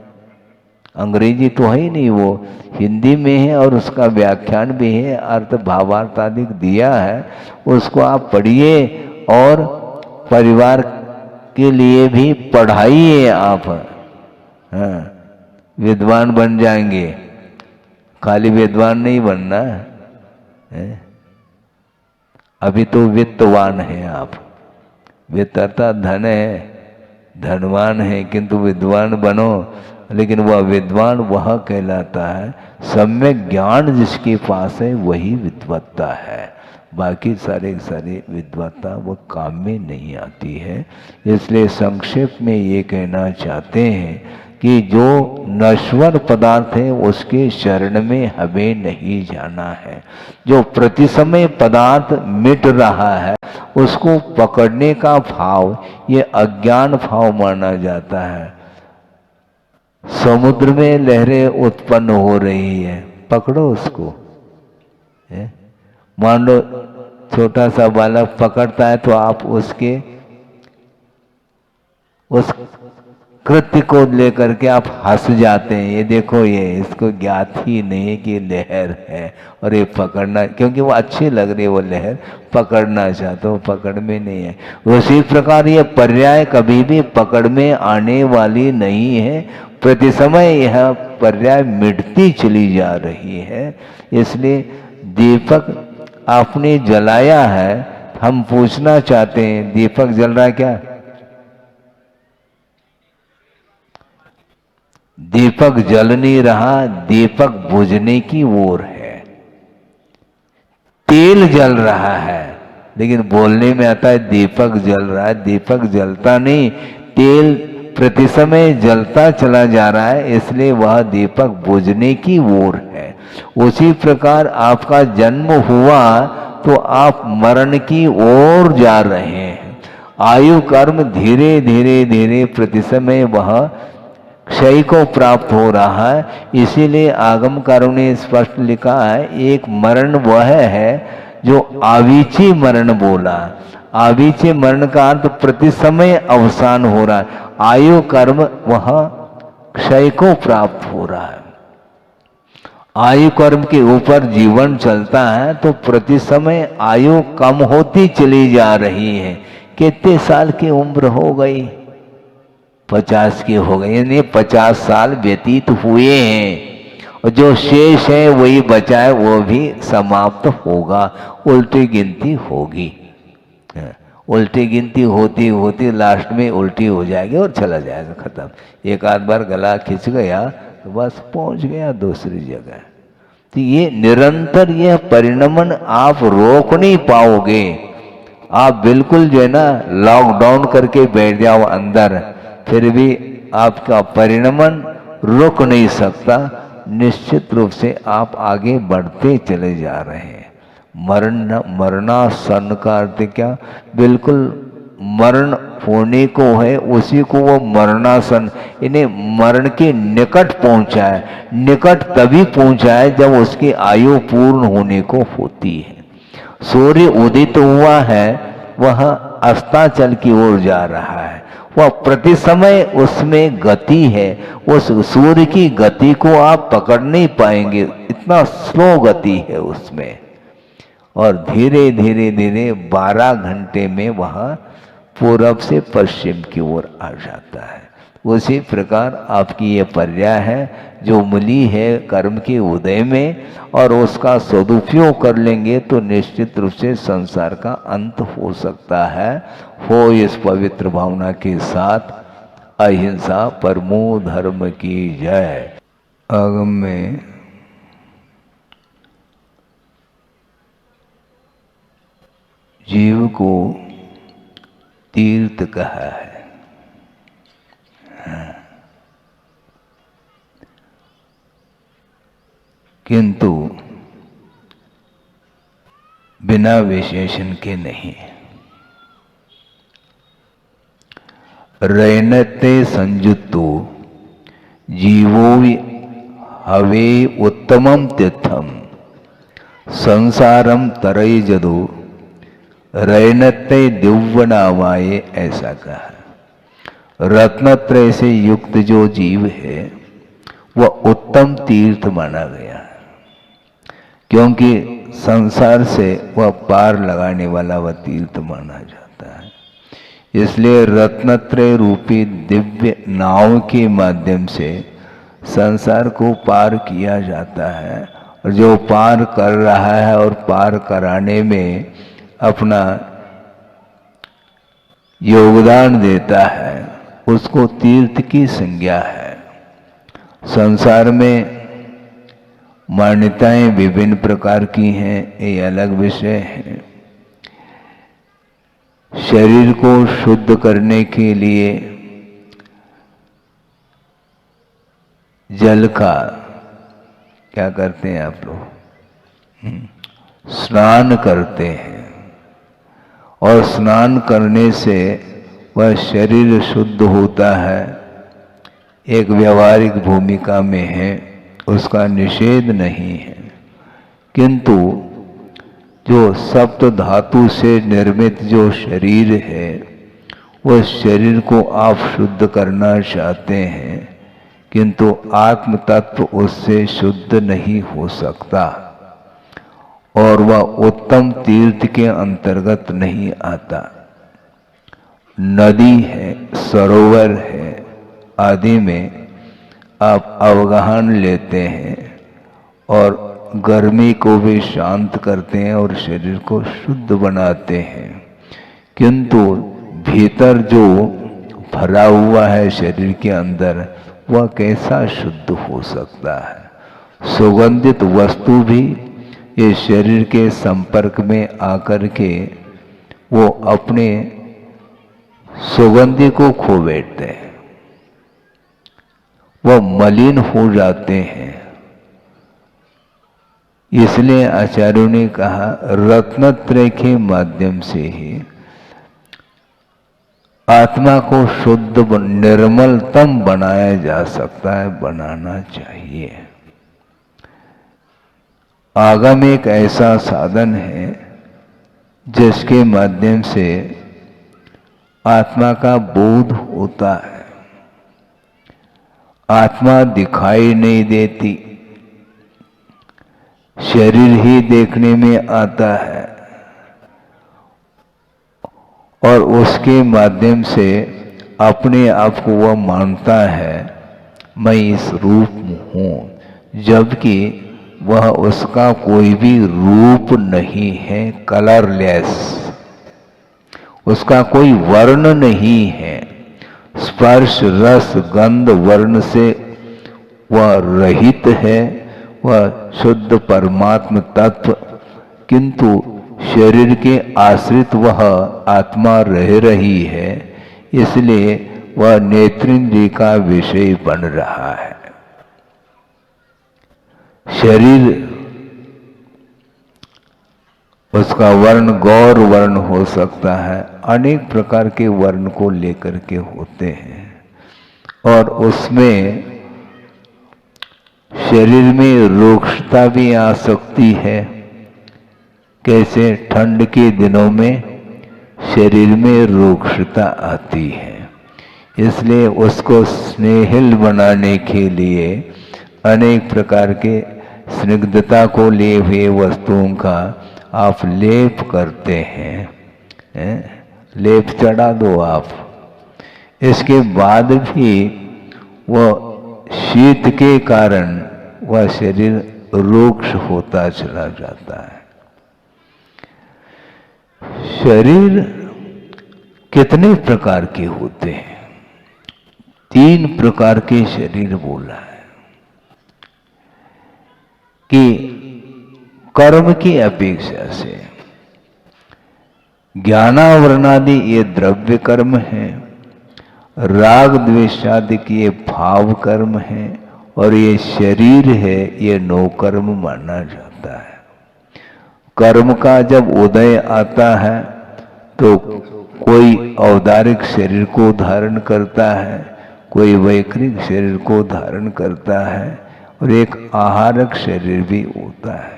Speaker 3: अंग्रेजी तो है ही नहीं, वो हिंदी में है और उसका व्याख्यान भी है, अर्थ भावार्थ आदि दिया है, उसको आप पढ़िए और परिवार के लिए भी पढ़ाइए आप। हाँ, विद्वान बन जाएंगे। खाली विद्वान नहीं बनना है। अभी तो वित्तवान हैं आप, वित्त अर्थात धन है, धनवान है, किंतु विद्वान बनो। लेकिन वह विद्वान वह कहलाता है, सम्यक ज्ञान जिसके पास है वही विद्वत्ता है। बाकी सारे विद्वत्ता वो काम में नहीं आती है। इसलिए संक्षेप में ये कहना चाहते हैं कि जो नश्वर पदार्थ है उसके शरण में हमें नहीं जाना है। जो प्रति समय पदार्थ मिट रहा है उसको पकड़ने का भाव ये अज्ञान भाव माना जाता है। समुद्र में लहरें उत्पन्न हो रही है, पकड़ो उसको। मान लो छोटा सा बालक पकड़ता है तो आप उसके उस कृत्य को लेकर के आप हंस जाते हैं। ये देखो, ये इसको ज्ञात ही नहीं है कि लहर है और ये पकड़ना, क्योंकि वो अच्छी लग रही है वो लहर, पकड़ना चाहते हो, पकड़ में नहीं है। उसी प्रकार ये पर्याय कभी भी पकड़ में आने वाली नहीं है। प्रति समय यह पर्याय मिटती चली जा रही है। इसलिए दीपक आपने जलाया है, हम पूछना चाहते हैं दीपक जल रहा है क्या? दीपक जल नहीं रहा, दीपक बुझने की ओर है। तेल जल रहा है, लेकिन बोलने में आता है दीपक जल रहा है। दीपक जलता नहीं, तेल प्रति समय जलता चला जा रहा है, इसलिए वह दीपक बुझने की ओर है। उसी प्रकार आपका जन्म हुआ तो आप मरण की ओर जा रहे हैं। आयु कर्म धीरे धीरे धीरे प्रति समय वह क्षय को प्राप्त हो रहा है। इसीलिए आगमकारों ने स्पष्ट लिखा है, एक मरण वह है जो आवीची मरण बोला। आवीची मरण का अर्थ प्रति समय अवसान हो रहा है। आयु कर्म वह क्षय को प्राप्त हो रहा है। आयु कर्म के ऊपर जीवन चलता है तो प्रति समय आयु कम होती चली जा रही है। कितने साल की उम्र हो गई? 50 की हो गई, यानी 50 साल व्यतीत हुए हैं और जो शेष है वही बचा है, वो भी समाप्त होगा, उल्टी गिनती होगी। उल्टी गिनती होती होती लास्ट में उल्टी हो जाएगी और चला जाएगा, खत्म। एक आध बार गला खिंच गया तो बस पहुंच गया दूसरी जगह। तो ये निरंतर यह परिणमन आप रोक नहीं पाओगे। आप बिल्कुल जो है ना लॉकडाउन करके बैठ जाओ अंदर, फिर भी आपका परिणमन रुक नहीं सकता। निश्चित रूप से आप आगे बढ़ते चले जा रहे हैं। मरणासन का अर्थ क्या? बिल्कुल मरण होने को है उसी को वो मरणासन, इन्हें मरण के निकट पहुंचा है। निकट तभी पहुंचा है जब उसकी आयु पूर्ण होने को होती है। सूर्य उदित हुआ है, वह अस्ताचल की ओर जा रहा है। वह प्रति समय उसमें गति है। उस सूर्य की गति को आप पकड़ नहीं पाएंगे, इतना स्लो गति है उसमें। और धीरे धीरे धीरे 12 घंटे में वह पूरब से पश्चिम की ओर आ जाता है। उसी प्रकार आपकी ये पर्याय है जो मिली है कर्म के उदय में, और उसका सदुपयोग कर लेंगे तो निश्चित रूप से संसार का अंत हो सकता है। हो इस पवित्र भावना के साथ अहिंसा परमो धर्म की जय। आगम में जीव को तीर्थ कहा है। किंतु बिना विशेषण के नहीं। रैनते संयुक्तो जीवो हवे उत्तमम तीर्थम संसारम तरय जदो रैनते दिव्यनामाये, ऐसा कहा। रत्नत्रय से युक्त जो जीव है वह उत्तम तीर्थ माना गया है, क्योंकि संसार से वह पार लगाने वाला वह तीर्थ माना जाता है। इसलिए रत्नत्रय रूपी दिव्य नाव के माध्यम से संसार को पार किया जाता है, और जो पार कर रहा है और पार कराने में अपना योगदान देता है, उसको तीर्थ की संज्ञा है। संसार में मान्यताएं विभिन्न प्रकार की हैं, ये अलग विषय है। शरीर को शुद्ध करने के लिए जल का क्या करते हैं आप लोग? स्नान करते हैं, और स्नान करने से वह शरीर शुद्ध होता है। एक व्यवहारिक भूमिका में है, उसका निषेध नहीं है, किंतु जो सप्त धातु से निर्मित जो शरीर है, वह शरीर को आप शुद्ध करना चाहते हैं, किंतु आत्म तत्व उससे शुद्ध नहीं हो सकता, और वह उत्तम तीर्थ के अंतर्गत नहीं आता। नदी है, सरोवर है आदि में आप अवगाहन लेते हैं और गर्मी को भी शांत करते हैं और शरीर को शुद्ध बनाते हैं, किंतु भीतर जो भरा हुआ है शरीर के अंदर, वह कैसा शुद्ध हो सकता है? सुगंधित वस्तु भी ये शरीर के संपर्क में आकर के वो अपने सुगंधि को खो बैठते हैं, वो मलिन हो जाते हैं। इसलिए आचार्यों ने कहा, रत्नत्रय के माध्यम से ही आत्मा को शुद्ध निर्मलतम बनाया जा सकता है, बनाना चाहिए। आगम एक ऐसा साधन है जिसके माध्यम से आत्मा का बोध होता है। आत्मा दिखाई नहीं देती, शरीर ही देखने में आता है, और उसके माध्यम से अपने आप को वह मानता है मैं इस रूप में हूँ, जबकि वह उसका कोई भी रूप नहीं है, कलरलेस, उसका कोई वर्ण नहीं है, स्पर्श रस गंध वर्ण से वह रहित है, वह शुद्ध परमात्म तत्व, किंतु शरीर के आश्रित वह आत्मा रह रही है, इसलिए वह नेत्रेंद्रिय का विषय बन रहा है। शरीर उसका वर्ण गौर वर्ण हो सकता है, अनेक प्रकार के वर्ण को लेकर के होते हैं, और उसमें शरीर में रुक्षता भी आ सकती है। कैसे? ठंड के दिनों में शरीर में रुक्षता आती है, इसलिए उसको स्नेहिल बनाने के लिए अनेक प्रकार के स्निग्धता को लिए हुए वस्तुओं का आप लेप करते हैं, लेप चढ़ा दो आप। इसके बाद भी वह शीत के कारण वह शरीर रुक्ष होता चला जाता है। शरीर कितने प्रकार के होते हैं? 3 प्रकार के शरीर बोला है कि कर्म की अपेक्षा से ज्ञानावरणादि ये द्रव्य कर्म है, राग द्वेषादि की ये भाव कर्म है, और ये शरीर है ये नो कर्म माना जाता है। कर्म का जब उदय आता है तो कोई औदारिक शरीर को धारण करता है, कोई वैकृत शरीर को धारण करता है, और एक आहारक शरीर भी होता है।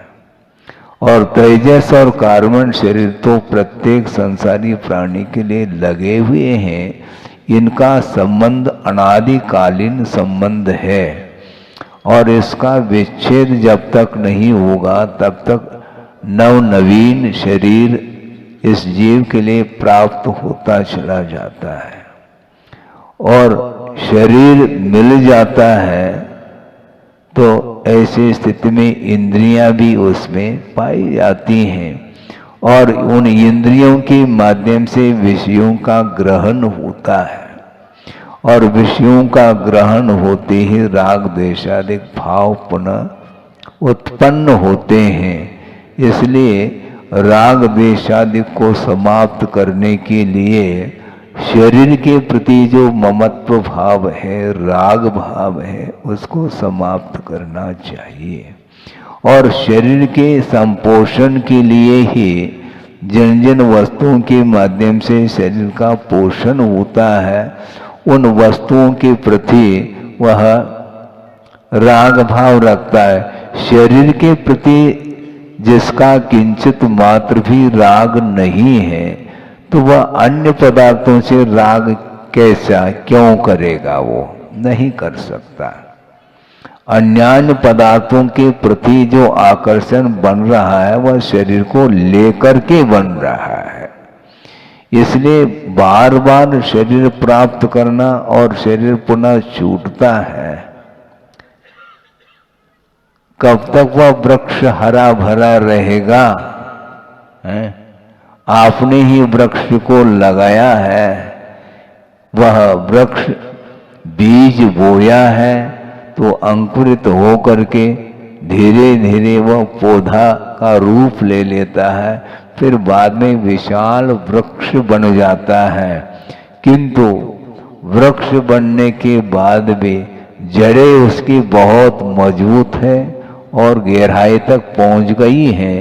Speaker 3: और तेजस और कार्बन शरीर तो प्रत्येक संसारी प्राणी के लिए लगे हुए हैं। इनका संबंध अनादिकालीन संबंध है, और इसका विच्छेद जब तक नहीं होगा तब तक नवीन शरीर इस जीव के लिए प्राप्त होता चला जाता है। और शरीर मिल जाता है तो ऐसी स्थिति में इंद्रियां भी उसमें पाई जाती हैं और उन इंद्रियों के माध्यम से विषयों का ग्रहण होता है और विषयों का ग्रहण होते ही राग द्वेषादिक भाव पुनः उत्पन्न होते हैं। इसलिए राग द्वेषादिक को समाप्त करने के लिए शरीर के प्रति जो ममत्व भाव है, राग भाव है, उसको समाप्त करना चाहिए और शरीर के संपोषण के लिए ही जिन जिन वस्तुओं के माध्यम से शरीर का पोषण होता है उन वस्तुओं के प्रति वह राग भाव रखता है। शरीर के प्रति जिसका किंचित मात्र भी राग नहीं है तो वह अन्य पदार्थों से राग कैसा क्यों करेगा, वो नहीं कर सकता। अन्य पदार्थों के प्रति जो आकर्षण बन रहा है वह शरीर को लेकर के बन रहा है। इसलिए बार बार शरीर प्राप्त करना और शरीर पुनः छूटता है। कब तक वह वृक्ष हरा भरा रहेगा? आपने ही वृक्ष को लगाया है, वह वृक्ष बीज बोया है तो अंकुरित हो करके धीरे धीरे वह पौधा का रूप ले लेता है, फिर बाद में विशाल वृक्ष बन जाता है। किंतु वृक्ष बनने के बाद भी जड़ें उसकी बहुत मजबूत है और गहराई तक पहुंच गई हैं।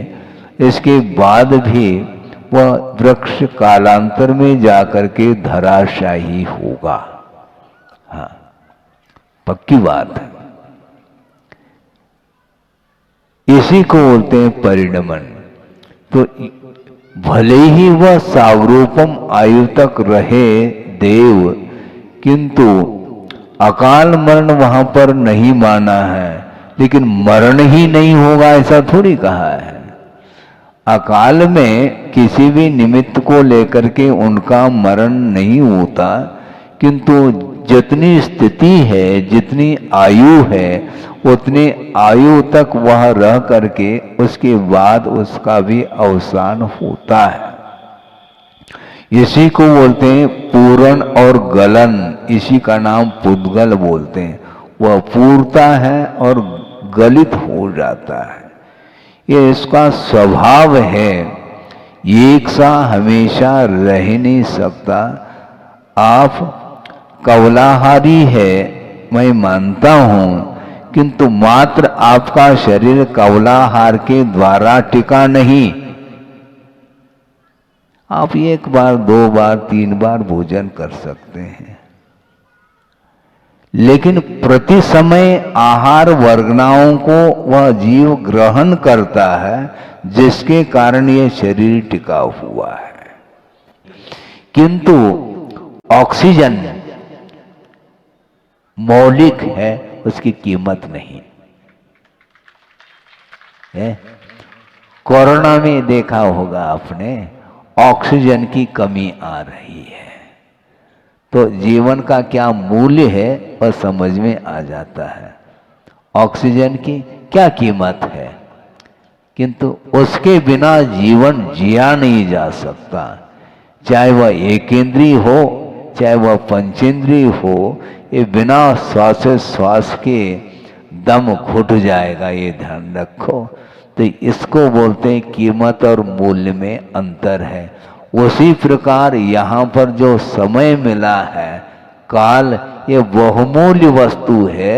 Speaker 3: इसके बाद भी वह वृक्ष कालांतर में जाकर के धराशायी होगा। हाँ, पक्की बात है। इसी को बोलते हैं परिणमन। तो भले ही वह सावरूपम आयु तक रहे देव, किंतु अकाल मरण वहां पर नहीं माना है। लेकिन मरण ही नहीं होगा ऐसा थोड़ी कहा है। अकाल में किसी भी निमित्त को लेकर के उनका मरण नहीं होता, किंतु जितनी स्थिति है, जितनी आयु है, उतनी आयु तक वह रह करके उसके बाद उसका भी अवसान होता है। इसी को बोलते हैं पूरण और गलन। इसी का नाम पुद्गल बोलते हैं। वह पूरता है और गलित हो जाता है। ये इसका स्वभाव है, एक सा हमेशा रह नहीं सकता। आप कवलाहारी है मैं मानता हूं, किंतु मात्र आपका शरीर कवलाहार के द्वारा टिका नहीं। आप एक बार, दो बार, तीन बार भोजन कर सकते हैं, लेकिन प्रति समय आहार वर्गनाओं को वह जीव ग्रहण करता है, जिसके कारण यह शरीर टिका हुआ है। किंतु ऑक्सीजन मौलिक है, उसकी कीमत नहीं है। कोरोना में देखा होगा आपने, ऑक्सीजन की कमी आ रही है, तो जीवन का क्या मूल्य है वह समझ में आ जाता है। ऑक्सीजन की क्या कीमत है, किंतु उसके बिना जीवन जिया नहीं जा सकता। चाहे वह एकेंद्रीय हो, चाहे वह पंचेंद्रीय हो, ये बिना श्वास के दम घुट जाएगा, ये ध्यान रखो। तो इसको बोलते हैं कीमत और मूल्य में अंतर है। उसी प्रकार यहाँ पर जो समय मिला है, काल, ये बहुमूल्य वस्तु है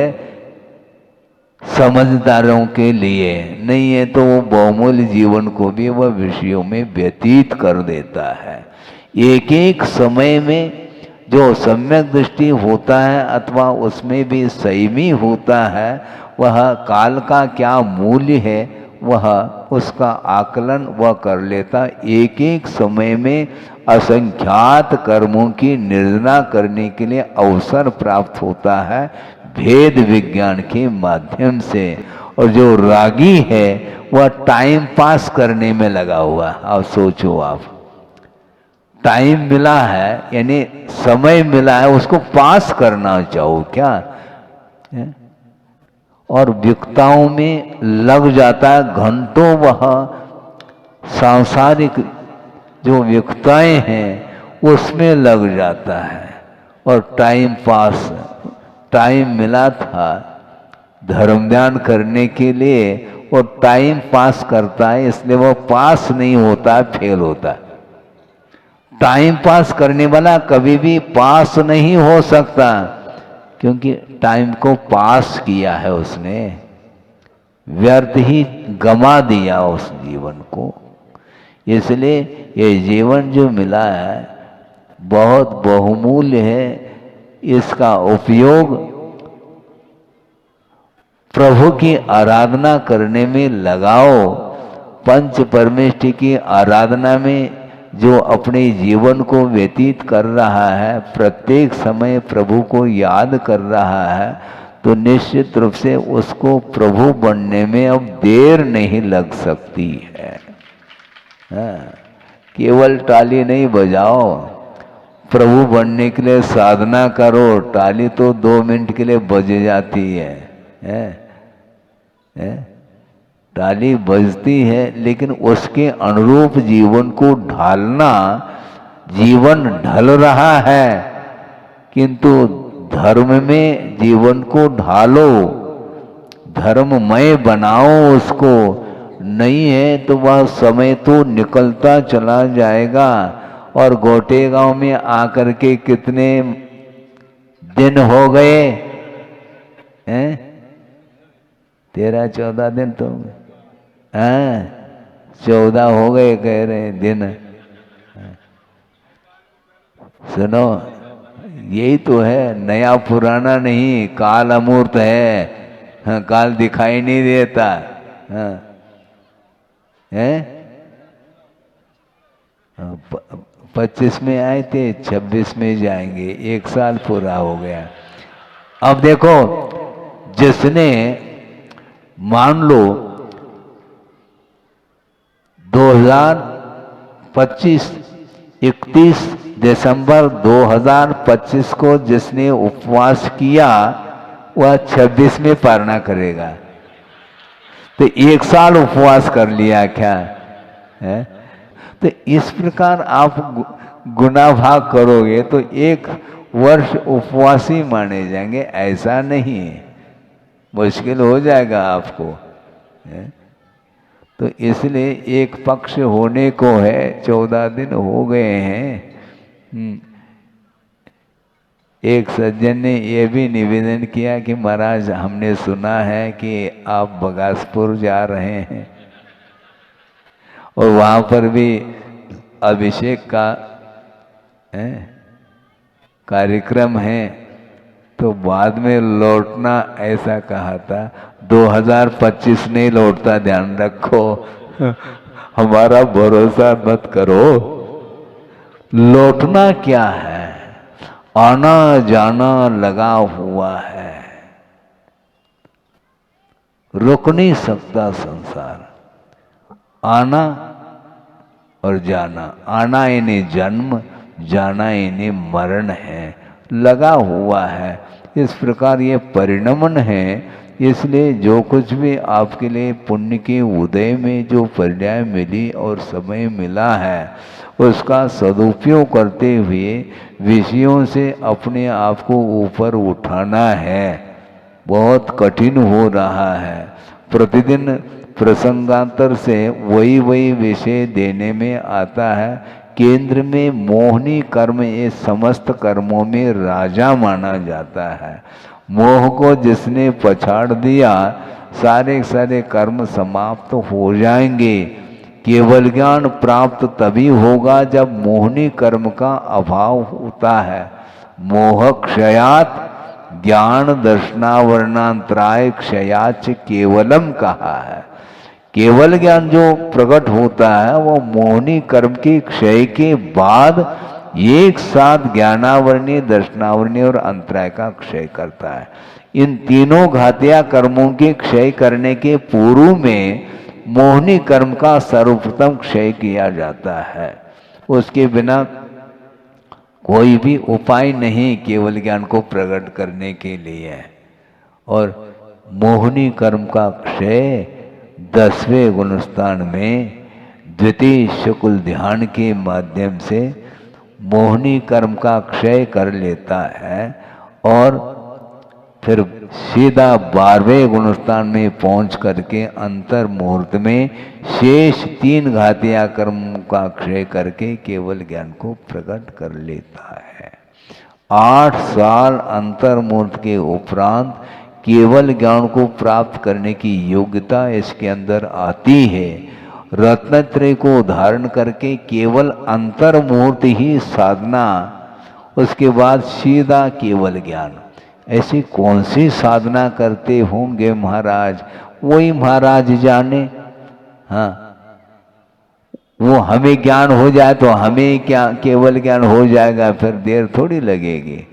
Speaker 3: समझदारों के लिए। नहीं है तो वो बहुमूल्य जीवन को भी वह विषयों में व्यतीत कर देता है। एक एक समय में जो सम्यक दृष्टि होता है अथवा उसमें भी संयमी होता है, वह काल का क्या मूल्य है वह उसका आकलन वह कर लेता। एक एक समय में असंख्यात कर्मों की निर्णय करने के लिए अवसर प्राप्त होता है भेद विज्ञान के माध्यम से। और जो रागी है वह टाइम पास करने में लगा हुआ है। अब सोचो आप, टाइम मिला है यानी समय मिला है, उसको पास करना चाहो क्या है? और विकताओं में लग जाता है घंटों। वह सांसारिक जो विकताएं हैं उसमें लग जाता है और टाइम मिला था धर्म ध्यान करने के लिए और टाइम पास करता है, इसलिए वह पास नहीं होता है, फेल होता है। टाइम पास करने वाला कभी भी पास नहीं हो सकता, क्योंकि टाइम को पास किया है उसने, व्यर्थ ही गमा दिया उस जीवन को। इसलिए ये जीवन जो मिला है बहुत बहुमूल्य है। इसका उपयोग प्रभु की आराधना करने में लगाओ। पंच परमेष्टि की आराधना में जो अपने जीवन को व्यतीत कर रहा है, प्रत्येक समय प्रभु को याद कर रहा है, तो निश्चित रूप से उसको प्रभु बनने में अब देर नहीं लग सकती है। केवल ताली नहीं बजाओ, प्रभु बनने के लिए साधना करो। ताली तो 2 मिनट के लिए बज जाती है, ताली बजती है, लेकिन उसके अनुरूप जीवन को ढालना। जीवन ढल रहा है, किंतु धर्म में जीवन को ढालो, धर्ममय बनाओ उसको। नहीं है तो वह समय तो निकलता चला जाएगा। और गोटे गांव में आकर के कितने दिन हो गए हैं? 13-14 दिन तो 14 हो गए कह रहे दिन। सुनो, यही तो है, नया पुराना नहीं, काल अमूर्त है। काल दिखाई नहीं देता है। 25 में आए थे, 26 में जाएंगे, 1 साल पूरा हो गया। अब देखो, जिसने मान लो 31 दिसंबर 2025 को जिसने उपवास किया, वह 26 में पारणा करेगा। तो 1 साल उपवास कर लिया क्या है? तो इस प्रकार आप गुना भाग करोगे तो 1 वर्ष उपवासी माने जाएंगे। ऐसा नहीं है, मुश्किल हो जाएगा आपको है? तो इसलिए एक पक्ष होने को है, 14 दिन हो गए हैं। एक सज्जन ने यह भी निवेदन किया कि महाराज, हमने सुना है कि आप बगासपुर जा रहे हैं और वहाँ पर भी अभिषेक का कार्यक्रम है, तो बाद में लौटना ऐसा कहा था। 2025 नहीं लौटता, ध्यान रखो। हमारा भरोसा मत करो। लौटना क्या है? आना जाना लगा हुआ है, रुक नहीं सकता संसार। आना और जाना, आना इन्हें जन्म, जाना इन्हें मरण है, लगा हुआ है। इस प्रकार ये परिणमन है। इसलिए जो कुछ भी आपके लिए पुण्य के उदय में जो पर्याय मिली और समय मिला है, उसका सदुपयोग करते हुए विषयों से अपने आप को ऊपर उठाना है। बहुत कठिन हो रहा है, प्रतिदिन प्रसंगांतर से वही विषय देने में आता है। केंद्र में मोहनी कर्म ये समस्त कर्मों में राजा माना जाता है। मोह को जिसने पछाड़ दिया, सारे सारे कर्म समाप्त हो जाएंगे। केवल ज्ञान प्राप्त तभी होगा जब मोहनी कर्म का अभाव होता है। मोह क्षयात ज्ञान दर्शनावरणांतराय क्षयाच केवलम कहा है। केवल ज्ञान जो प्रकट होता है वो मोहनी कर्म के क्षय के बाद एक साथ ज्ञानावरणीय, दर्शनावरणीय और अंतराय का क्षय करता है। इन तीनों घातिया कर्मों के क्षय करने के पूर्व में मोहनी कर्म का सर्वप्रथम क्षय किया जाता है। उसके बिना कोई भी उपाय नहीं केवल ज्ञान को प्रकट करने के लिए। और मोहनी कर्म का क्षय 10वें गुणस्थान में द्वितीय शुक्ल ध्यान के माध्यम से मोहनी कर्म का क्षय कर लेता है और फिर सीधा 12वें गुणस्थान में पहुंच करके अंतर मुहूर्त में शेष 3 घातिया कर्म का क्षय करके केवल ज्ञान को प्रकट कर लेता है। 8 साल अंतर मुहूर्त के उपरांत केवल ज्ञान को प्राप्त करने की योग्यता इसके अंदर आती है। रत्नत्रय को धारण करके केवल अंतर मुहूर्त ही साधना, उसके बाद सीधा केवल ज्ञान। ऐसी कौन सी साधना करते होंगे महाराज, वही महाराज जाने। हाँ, वो हमें ज्ञान हो जाए तो हमें क्या केवल ज्ञान हो जाएगा, फिर देर थोड़ी लगेगी।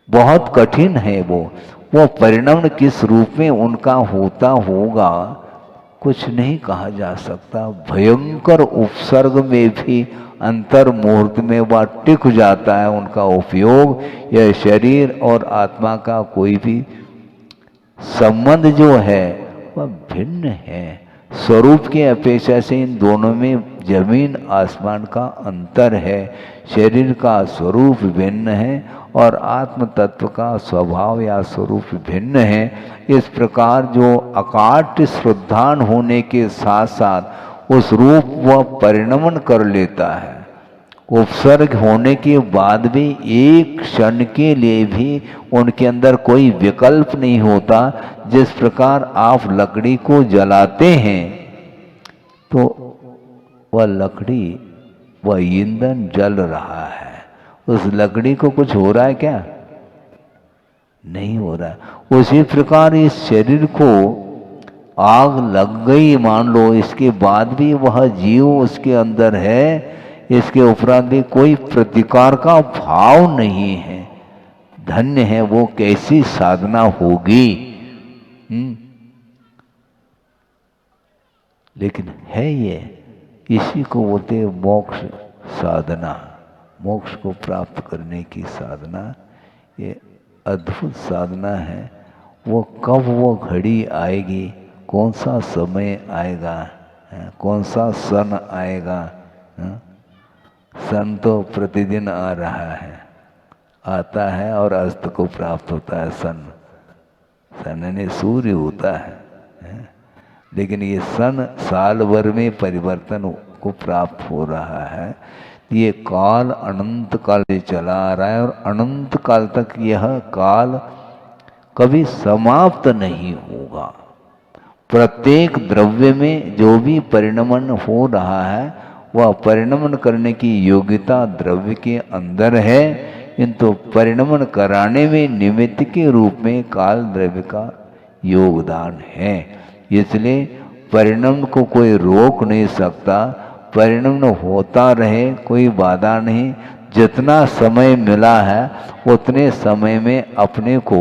Speaker 3: बहुत कठिन है वो परिणाम किस रूप में उनका होता होगा कुछ नहीं कहा जा सकता। भयंकर उपसर्ग में भी अंतर मुहूर्त में वह टिक जाता है उनका उपयोग। यह शरीर और आत्मा का कोई भी संबंध जो है वह भिन्न है। स्वरूप की अपेक्षा से इन दोनों में जमीन आसमान का अंतर है। शरीर का स्वरूप भिन्न है और आत्म तत्व का स्वभाव या स्वरूप भिन्न है। इस प्रकार जो अकाट्य श्रद्धान होने के साथ साथ उस रूप वह परिणमन कर लेता है। उपसर्ग होने के बाद भी एक क्षण के लिए भी उनके अंदर कोई विकल्प नहीं होता। जिस प्रकार आप लकड़ी को जलाते हैं तो वह लकड़ी, वह ईंधन जल रहा है, उस लकड़ी को कुछ हो रहा है क्या? नहीं हो रहा है। उसी प्रकार इस शरीर को आग लग गई मान लो, इसके बाद भी वह जीव उसके अंदर है, इसके उपरांत भी कोई प्रतिकार का भाव नहीं है। धन्य है वो, कैसी साधना होगी। लेकिन है ये, इसी को बोलते मोक्ष साधना। मोक्ष को प्राप्त करने की साधना ये अद्भुत साधना है। वो कब वो घड़ी आएगी, कौन सा समय आएगा, कौन सा सन आएगा। सन तो प्रतिदिन आ रहा है, आता है और अस्त को प्राप्त होता है। सन यानी सूर्य होता है, लेकिन ये सन साल भर में परिवर्तन को प्राप्त हो रहा है। ये काल अनंत काल से चला आ रहा है और अनंत काल तक यह काल कभी समाप्त नहीं होगा। प्रत्येक द्रव्य में जो भी परिणमन हो रहा है वह परिणमन करने की योग्यता द्रव्य के अंदर है, किंतु परिणमन कराने में निमित्त के रूप में काल द्रव्य का योगदान है। इसलिए परिणाम को कोई रोक नहीं सकता। परिणाम होता रहे, कोई बाधा नहीं। जितना समय मिला है उतने समय में अपने को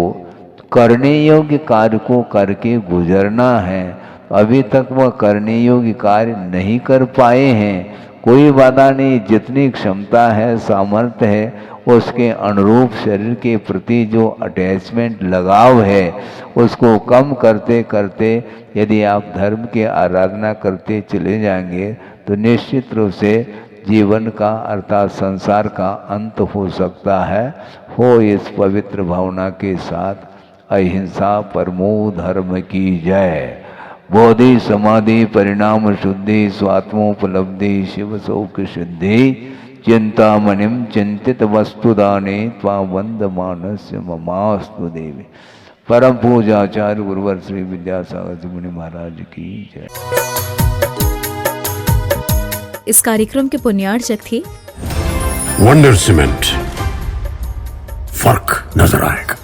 Speaker 3: करने योग्य कार्य को करके गुजरना है। अभी तक वह करने योग्य कार्य नहीं कर पाए हैं, कोई बाधा नहीं। जितनी क्षमता है, सामर्थ्य है, उसके अनुरूप शरीर के प्रति जो अटैचमेंट लगाव है उसको कम करते करते यदि आप धर्म की आराधना करते चले जाएंगे तो निश्चित रूप से जीवन का अर्थात संसार का अंत हो सकता है। हो इस पवित्र भावना के साथ अहिंसा परमो धर्म की जय। बोधि समाधि परिणाम शुद्धि स्वात्मोपलब्धि शिव शोक सिद्धि चिंतामणिम चिंतित वस्तुदाने त्वा वंद मानस्य ममास्तु देवी। परम पूजाचार्य गुरुवर श्री विद्यासागर जी मुनि महाराज की जय।
Speaker 1: इस कार्यक्रम के पुण्यार्चक थे
Speaker 2: वंडर सीमेंट। फर्क नजर आएगा।